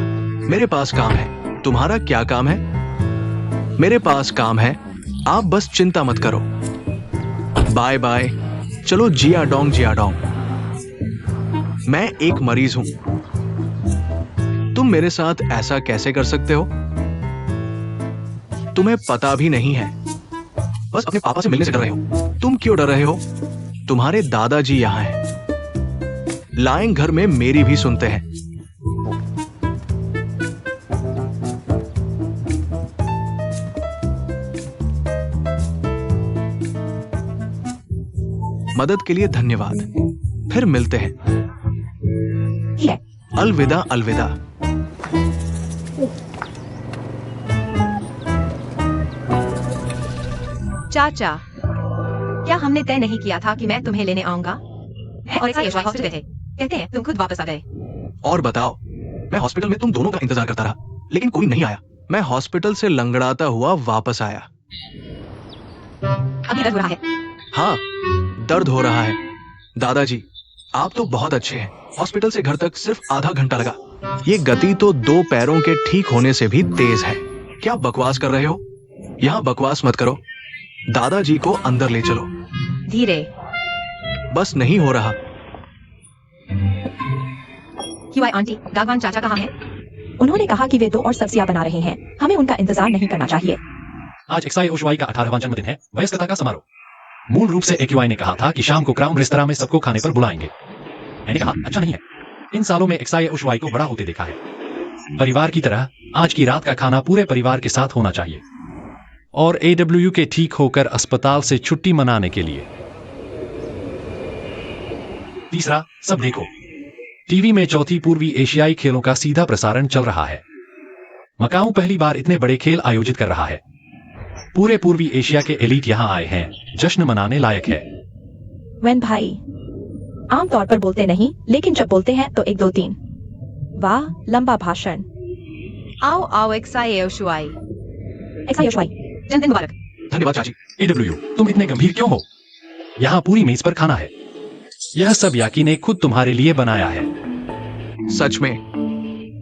मेरे पास काम है. तुम्हारा क्या काम है? मेरे पास काम है. आप बस चिंता मत करो. Bye bye. चलो जियाडोंग जियाडोंग. मैं एक मरीज हूं. तुम मेरे साथ ऐसा कैसे कर सकते हो? तुम्हें पता भी नहीं है. बस अपने पापा से मिलने से डर रहे हो. तुम क्यों डर रहे हो? तुम्हारे दादाजी यहां हैं. लाइन घर में मेरी भी सुनते हैं. मदद के लिए धन्यवाद. फिर मिलते हैं. अलविदा अलविदा. चाचा, क्या हमने तय नहीं किया था कि मैं तुम्हें लेने आऊंगा? और ऐसा यशवा हॉस्पिटल है. कहते हैं तुम खुद वापस आ गए. और बताओ. मैं हॉस्पिटल में तुम दोनों का इंतजार करता रहा, लेकिन कोई नहीं आया. मैं हॉस्पिटल से लंगड़ाता हुआ वापस आया. अभी दर्द हो रहा है. हाँ, दर्द हो रहा है. दादाजी, आप तो बहुत अच्छे हैं. हॉस्पिटल से घर तक सिर्फ आधा घंटा लगा. ये गति तो 2 पैरों के ठीक होने से भी तेज है. क्या बकवास कर रहे हो? यहाँ बकवास मत करो. दादाजी को अंदर ले चलो. धीरे. बस नहीं हो रहा. क्यों आंटी, दागवान चाचा कहाँ हैं? उन्होंने कहा कि वे 2 और सब्जियां बना रहे हैं. हमें उनका इंतजार नहीं करना चाहिए. आज एक्साई ओशवाई का 18वां जन्मदिन है. वयस्कता का समारोह. मूल रूप से एक्यूआई ने कहा था कि शाम को क्राउन रेस्तरां में सबको खाने पर बुलाएंगे. मैंने कहा अच्छा नहीं है. इन सालों में एक्साई ओशवाई को बड़ा होते देखा है. परिवार की तरह आज की रात का खाना पूरे परिवार के साथ होना चाहिए. और AW के ठीक होकर अस्पताल से छुट्टी मनाने के लिए. तीसरा, सब देखो. टीवी में चौथी पूर्वी एशियाई खेलों का सीधा प्रसारण चल रहा है. मकाऊ पहली बार इतने बड़े खेल आयोजित कर रहा है। पूरे पूर्वी एशिया के एलीट यहाँ आए हैं। जश्न मनाने लायक है। वेन भाई, आमतौर पर बोलते नहीं, लेकिन जब बोलते हैं तो 1 2 3। वाह, लंबा भाषण। आओ आओ एक्साई शुआई। एक्सायोशवाई। जन्मदिन मुबारक। धन्यवाद चाची। AW, तुम इतने गंभीर क्यों हो? यहाँ पूरी मेज पर खाना है। यह सब याकी ने खुद तुम्हारे लिए बनाया है। सच में?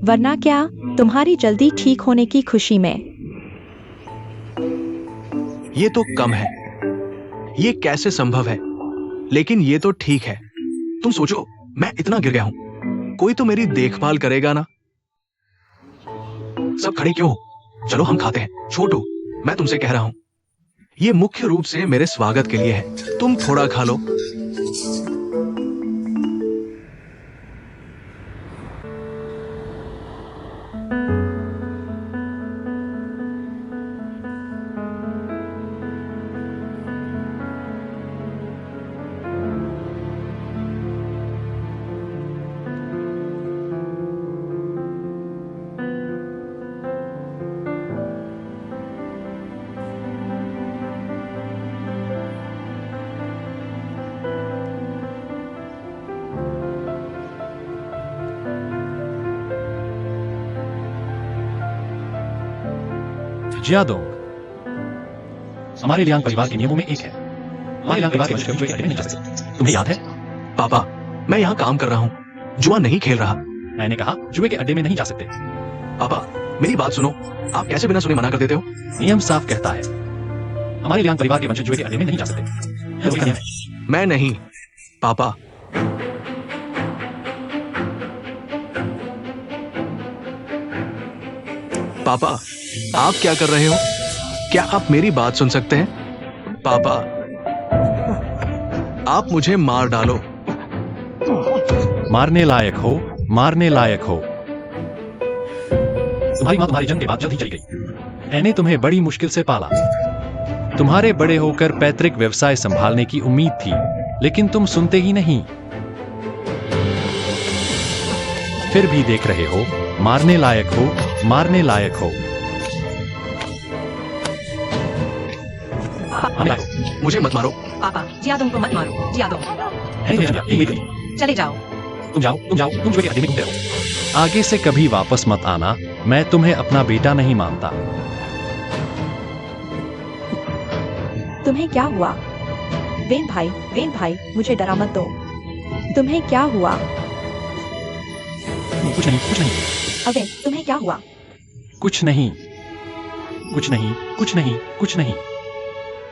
वरना क्या, तुम्हारी जल्दी ठीक होने की खुशी में। ये तो कम है। ये कैसे संभव है? लेकिन ये तो ठीक है। तुम सोचो, मैं इतना गिर गया हूं, कोई तो मेरी देखभाल करेगा ना। सब खड़े क्यों हो? चलो हम खाते हैं। छोटू, मैं तुमसे कह रहा हूं, ये मुख्य रूप से मेरे स्वागत के लिए है। तुम थोड़ा खा लो। जियादोंग हमारे लियांग परिवार के नियमों में एक है। हमारे लियांग परिवार के वंश कभी जुए के अड्डे में नहीं जा सकते। तुम्हें याद है? पापा, मैं यहाँ काम कर रहा हूँ, जुआ नहीं खेल रहा। मैंने कहा जुए के अड्डे में नहीं जा सकते। पापा, मेरी बात सुनो। आप कैसे बिना सुने मना कर देते हो? नियम साफ कहता है, हमारे लियांग परिवार के वंश जुए के अड्डे में नहीं जा सकते। यह रोटी का नियम है। मैं नहीं। पापा, पापा, आप क्या कर रहे हो? क्या आप मेरी बात सुन सकते हैं? पापा, आप मुझे मार डालो। मारने लायक हो, मारने लायक हो। तुम्हारी माँ तुम्हारे जन्म के बाद जल्द ही चली गई। मैंने तुम्हें बड़ी मुश्किल से पाला। तुम्हारे बड़े होकर पैतृक व्यवसाय संभालने की उम्मीद थी, लेकिन तुम सुनते ही नहीं। फिर भी देख रहे हो, मारने लायक हो, मारने लायक हो। मुझे मत मारो। पापा, जियादों को मत मारो। जियादों, चले जाओ। तुम जाओ, तुम जाओ, तुम जुए के अड्डे में घूमते रहो। आगे से कभी वापस मत आना। मैं तुम्हें अपना बेटा नहीं मानता। तुम्हें क्या हुआ? वेन भाई, मुझे डरा मत दो। तुम्हें क्या हुआ? कुछ नहीं, कुछ नहीं, अबे, तुम्हें क्या हुआ? कुछ नहीं, कुछ नहीं, कुछ नहीं, कुछ नहीं।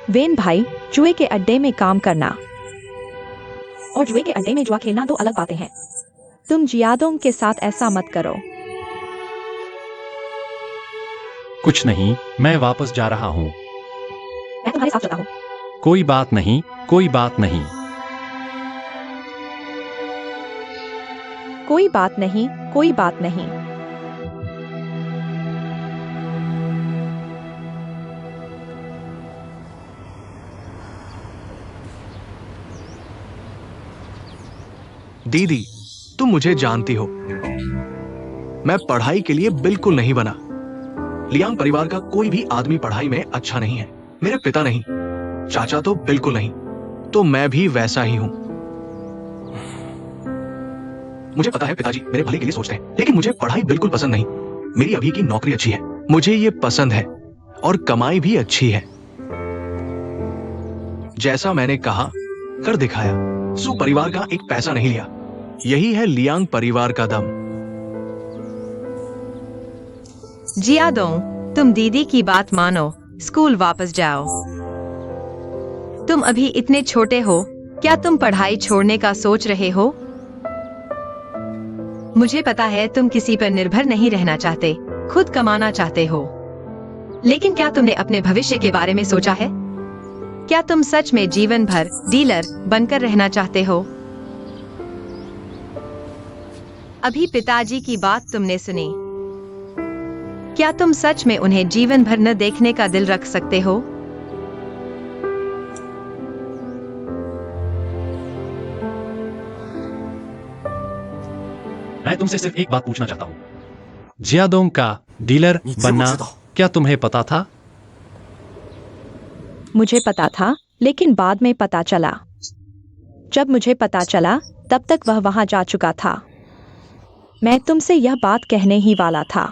वेन भाई, जुए के अड्डे में काम करना और जुए के अड्डे में जुआ खेलना दो अलग बातें हैं। तुम जियादों के साथ ऐसा मत करो। कुछ नहीं, मैं वापस जा रहा हूँ। मैं तुम्हारे साथ चलता हूँ। कोई बात नहीं, कोई बात नहीं। कोई बात नहीं, कोई बात नहीं। दीदी, तुम मुझे जानती हो, मैं पढ़ाई के लिए बिल्कुल नहीं बना। लियांग परिवार का कोई भी आदमी पढ़ाई में अच्छा नहीं है। मेरे पिता नहीं, चाचा तो बिल्कुल नहीं, तो मैं भी वैसा ही हूं। मुझे पता है पिताजी मेरे भले के लिए सोचते हैं, लेकिन मुझे पढ़ाई बिल्कुल पसंद नहीं। मेरी अभी की नौकरी अच्छी है, मुझे ये पसंद है, और कमाई भी अच्छी है। जैसा मैंने कहा, कर दिखाया। सु परिवार का एक पैसा नहीं लिया। यही है लियांग परिवार का दम। जियादों, तुम दीदी की बात मानो। स्कूल वापस जाओ। तुम अभी इतने छोटे हो, क्या तुम पढ़ाई छोड़ने का सोच रहे हो? मुझे पता है तुम किसी पर निर्भर नहीं रहना चाहते, खुद कमाना चाहते हो। लेकिन क्या तुमने अपने भविष्य के बारे में सोचा है? क्या तुम सच में जीवन भर डीलर बनकर रहना चाहते हो? अभी पिताजी की बात तुमने सुनी। क्या तुम सच में उन्हें जीवन भर न देखने का दिल रख सकते हो? मैं तुमसे सिर्फ एक बात पूछना चाहता हूँ। जियादोंग का डीलर बनना क्या तुम्हें पता था? मुझे पता था, लेकिन बाद में पता चला। जब मुझे पता चला, तब तक वह वहां जा चुका था। मैं तुमसे यह बात कहने ही वाला था।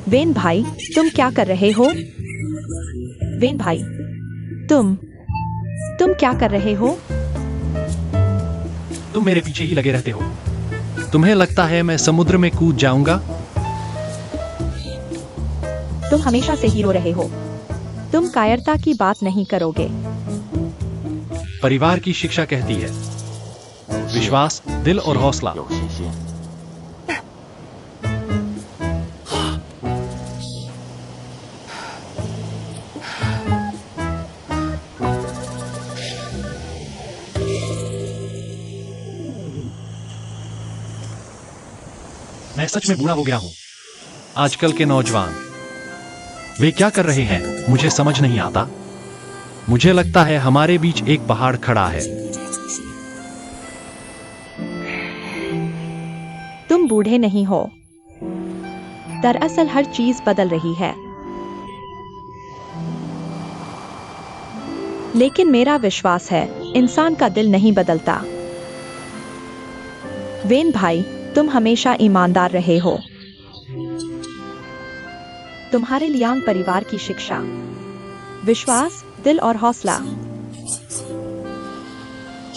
वेन भाई, तुम क्या कर रहे हो? वेन भाई, तुम क्या कर रहे हो? तुम मेरे पीछे ही लगे रहते हो। तुम्हें लगता है मैं समुद्र में कूद जाऊंगा? तुम हमेशा से हीरो रहे हो। तुम कायरता की बात नहीं करोगे। परिवार की शिक्षा कहती है विश्वास, दिल और हौसला। मैं सच में बूढ़ा हो गया हूं। आजकल के नौजवान वे क्या कर रहे हैं मुझे समझ नहीं आता। मुझे लगता है हमारे बीच एक पहाड़ खड़ा है। तुम बूढ़े नहीं हो। दरअसल हर चीज बदल रही है। लेकिन मेरा विश्वास है, इंसान का दिल नहीं बदलता। वेन भाई, तुम हमेशा ईमानदार रहे हो। तुम्हारे लियांग परिवार की शिक्षा, विश्वास, दिल और हौसला।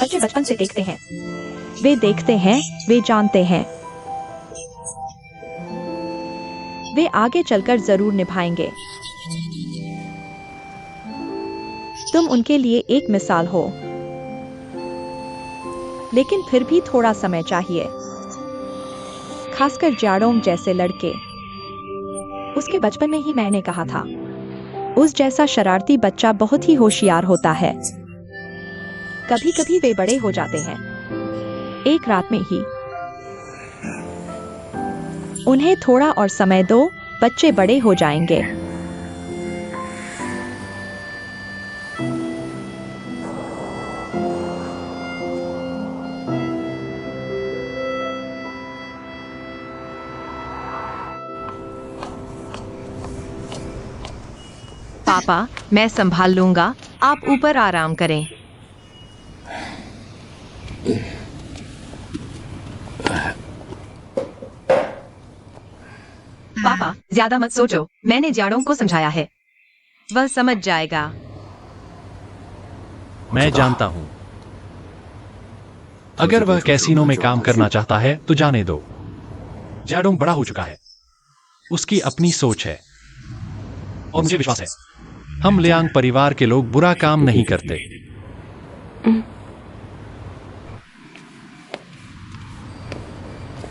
बच्चे बचपन से देखते हैं, वे जानते हैं। वे आगे चलकर जरूर निभाएंगे। तुम उनके लिए एक मिसाल हो। लेकिन फिर भी थोड़ा समय चाहिए, खासकर जाडोंग जैसे लड़के। उसके बचपन में ही मैंने कहा था, उस जैसा शरारती बच्चा बहुत ही होशियार होता है। कभी कभी वे बड़े हो जाते हैं, एक रात में ही। उन्हें थोड़ा और समय दो, बच्चे बड़े हो जाएंगे। पापा, मैं संभाल लूंगा, आप ऊपर आराम करें। पापा, ज्यादा मत सोचो, मैंने जाड़ों को समझाया है, वह समझ जाएगा। मैं जानता हूं। अगर वह कैसीनो में काम करना चाहता है तो जाने दो। जाडोंग बड़ा हो चुका है, उसकी अपनी सोच है और मुझे विश्वास है हम लियांग परिवार के लोग बुरा काम नहीं करते।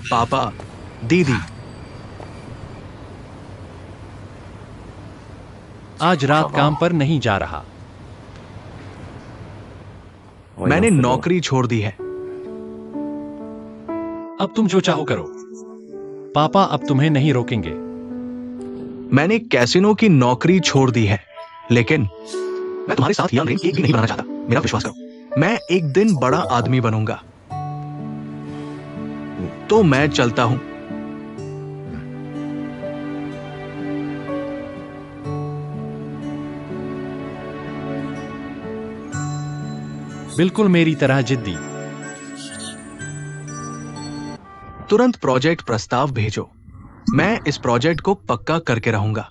पापा, दीदी, आज रात काम पर नहीं जा रहा। मैंने नौकरी छोड़ दी है। अब तुम जो चाहो करो। पापा अब तुम्हें नहीं रोकेंगे। मैंने कैसीनो की नौकरी छोड़ दी है, लेकिन मैं तुम्हारे साथ यंग एक भी नहीं बनाना चाहता। मेरा विश्वास करो, मैं एक दिन बड़ा आदमी बनूंगा। तो मैं चलता हूं। बिल्कुल मेरी तरह जिद्दी। तुरंत प्रोजेक्ट प्रस्ताव भेजो। मैं इस प्रोजेक्ट को पक्का करके रहूंगा।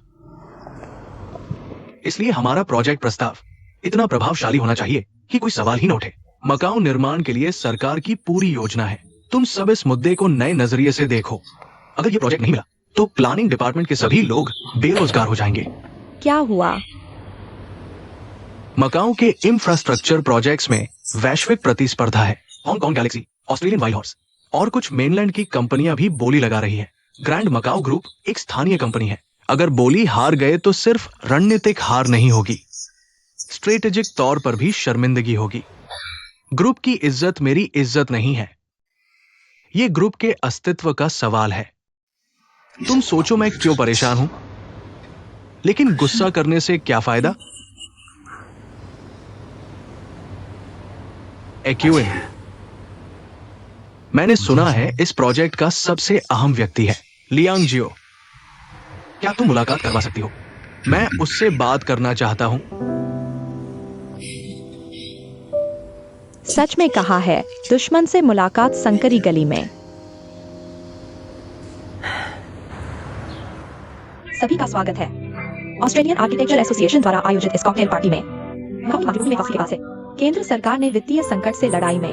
इसलिए हमारा प्रोजेक्ट प्रस्ताव इतना प्रभावशाली होना चाहिए कि कोई सवाल ही न उठे। मकाऊ निर्माण के लिए सरकार की पूरी योजना है। तुम सब इस मुद्दे को नए नजरिए से देखो। अगर ये प्रोजेक्ट नहीं मिला तो प्लानिंग डिपार्टमेंट के सभी लोग बेरोजगार हो जाएंगे। क्या हुआ? मकाऊ के इंफ्रास्ट्रक्चर प्रोजेक्ट्स में वैश्विक प्रतिस्पर्धा है। Hong Kong Galaxy, Australian wild horse और कुछ मेनलैंड की कंपनियां भी बोली लगा रही है। ग्रैंड मकाऊ ग्रुप एक स्थानीय कंपनी है। अगर बोली हार गए तो सिर्फ रणनीतिक हार नहीं होगी, स्ट्रेटेजिक तौर पर भी शर्मिंदगी होगी। ग्रुप की इज्जत मेरी इज्जत नहीं है, ये ग्रुप के अस्तित्व का सवाल है। तुम सोचो मैं क्यों परेशान हूं, लेकिन गुस्सा करने से क्या फायदा? एक्यूएन, मैंने सुना है इस प्रोजेक्ट का सबसे अहम व्यक्ति है लियांग जियो। क्या तुम मुलाकात करवा सकती हो? मैं उससे बात करना चाहता हूं। सच में कहा है, दुश्मन से मुलाकात संकरी गली में। सभी का स्वागत है ऑस्ट्रेलियन आर्किटेक्चर एसोसिएशन द्वारा आयोजित इस कॉकटेल पार्टी में। मकाऊ मातृभूमि में के पास है। केंद्र सरकार ने वित्तीय संकट से लड़ाई में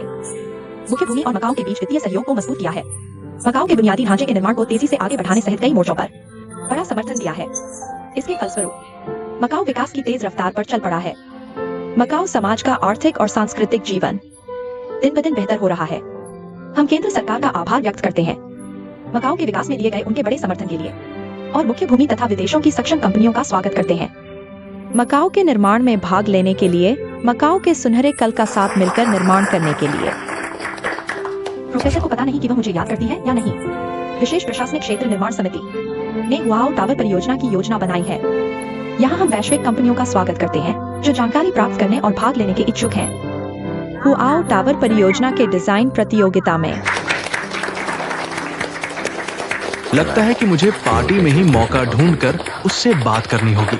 मुख्य भूमि और मकाऊ के बीच वित्तीय सहयोग को मजबूत किया है। मकाऊ के बुनियादी ढांचे के निर्माण को तेजी से आगे बढ़ाने सहित कई मोर्चों पर बड़ा समर्थन दिया है। इसके फलस्वरूप मकाऊ विकास की तेज रफ्तार पर चल पड़ा है। मकाऊ समाज का आर्थिक और सांस्कृतिक जीवन दिन ब दिन बेहतर हो रहा है। हम केंद्र सरकार का आभार व्यक्त करते हैं मकाऊ के विकास में दिए गए उनके बड़े समर्थन के लिए और मुख्य भूमि तथा विदेशों की सक्षम कंपनियों का स्वागत करते हैं। मकाऊ के निर्माण में भाग लेने के लिए, मकाऊ के सुनहरे कल का साथ मिलकर निर्माण करने के लिए। प्रोफेसर को पता नहीं कि वह मुझे याद करती है या नहीं। विशेष प्रशासनिक क्षेत्र निर्माण समिति ने हुआओ टावर परियोजना की योजना बनाई है। यहाँ हम वैश्विक कंपनियों का स्वागत करते हैं जो जानकारी प्राप्त करने और भाग लेने के इच्छुक हैं। हुआओ टावर परियोजना के डिजाइन प्रतियोगिता में लगता है कि मुझे पार्टी में ही मौका ढूंढकर उससे बात करनी होगी।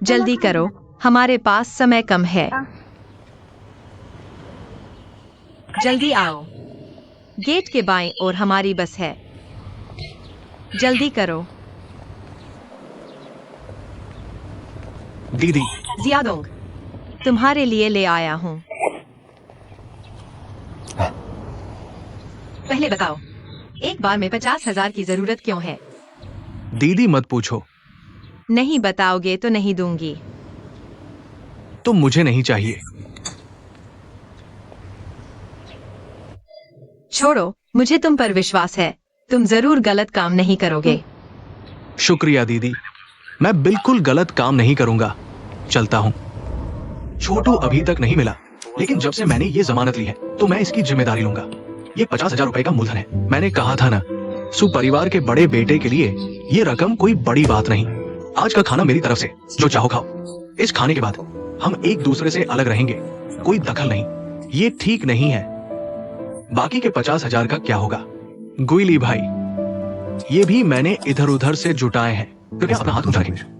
जल्दी करो, हमारे पास समय कम है। जल्दी आओ, गेट के बाएं ओर हमारी बस है। जल्दी करो। दीदी, जियादोंग, तुम्हारे लिए ले आया हूँ। पहले बताओ, एक बार में 50,000 की जरूरत क्यों है? दीदी मत पूछो। नहीं बताओगे तो नहीं दूंगी। तो मुझे नहीं चाहिए। छोड़ो, मुझे तुम पर विश्वास है। तुम जरूर गलत काम नहीं करोगे। शुक्रिया दीदी, मैं बिल्कुल गलत काम नहीं करूंगा। चलता हूं। छोटू अभी तक नहीं मिला, लेकिन जब से मैंने ये जमानत ली है तो मैं इसकी जिम्मेदारी लूंगा। ये 50,000 रुपए का मूलधन है। मैंने कहा था ना, सुपरिवार के बड़े बेटे के लिए ये रकम कोई बड़ी बात नहीं। आज का खाना मेरी तरफ से, जो चाहो खाओ। इस खाने के बाद हम एक दूसरे से अलग रहेंगे, कोई दखल नहीं। ये ठीक नहीं है। बाकी के 50,000 का क्या होगा? गुइली भाई, ये भी मैंने इधर उधर से जुटाए हैं। कृपया अपना हाथ ऊंचा रखें।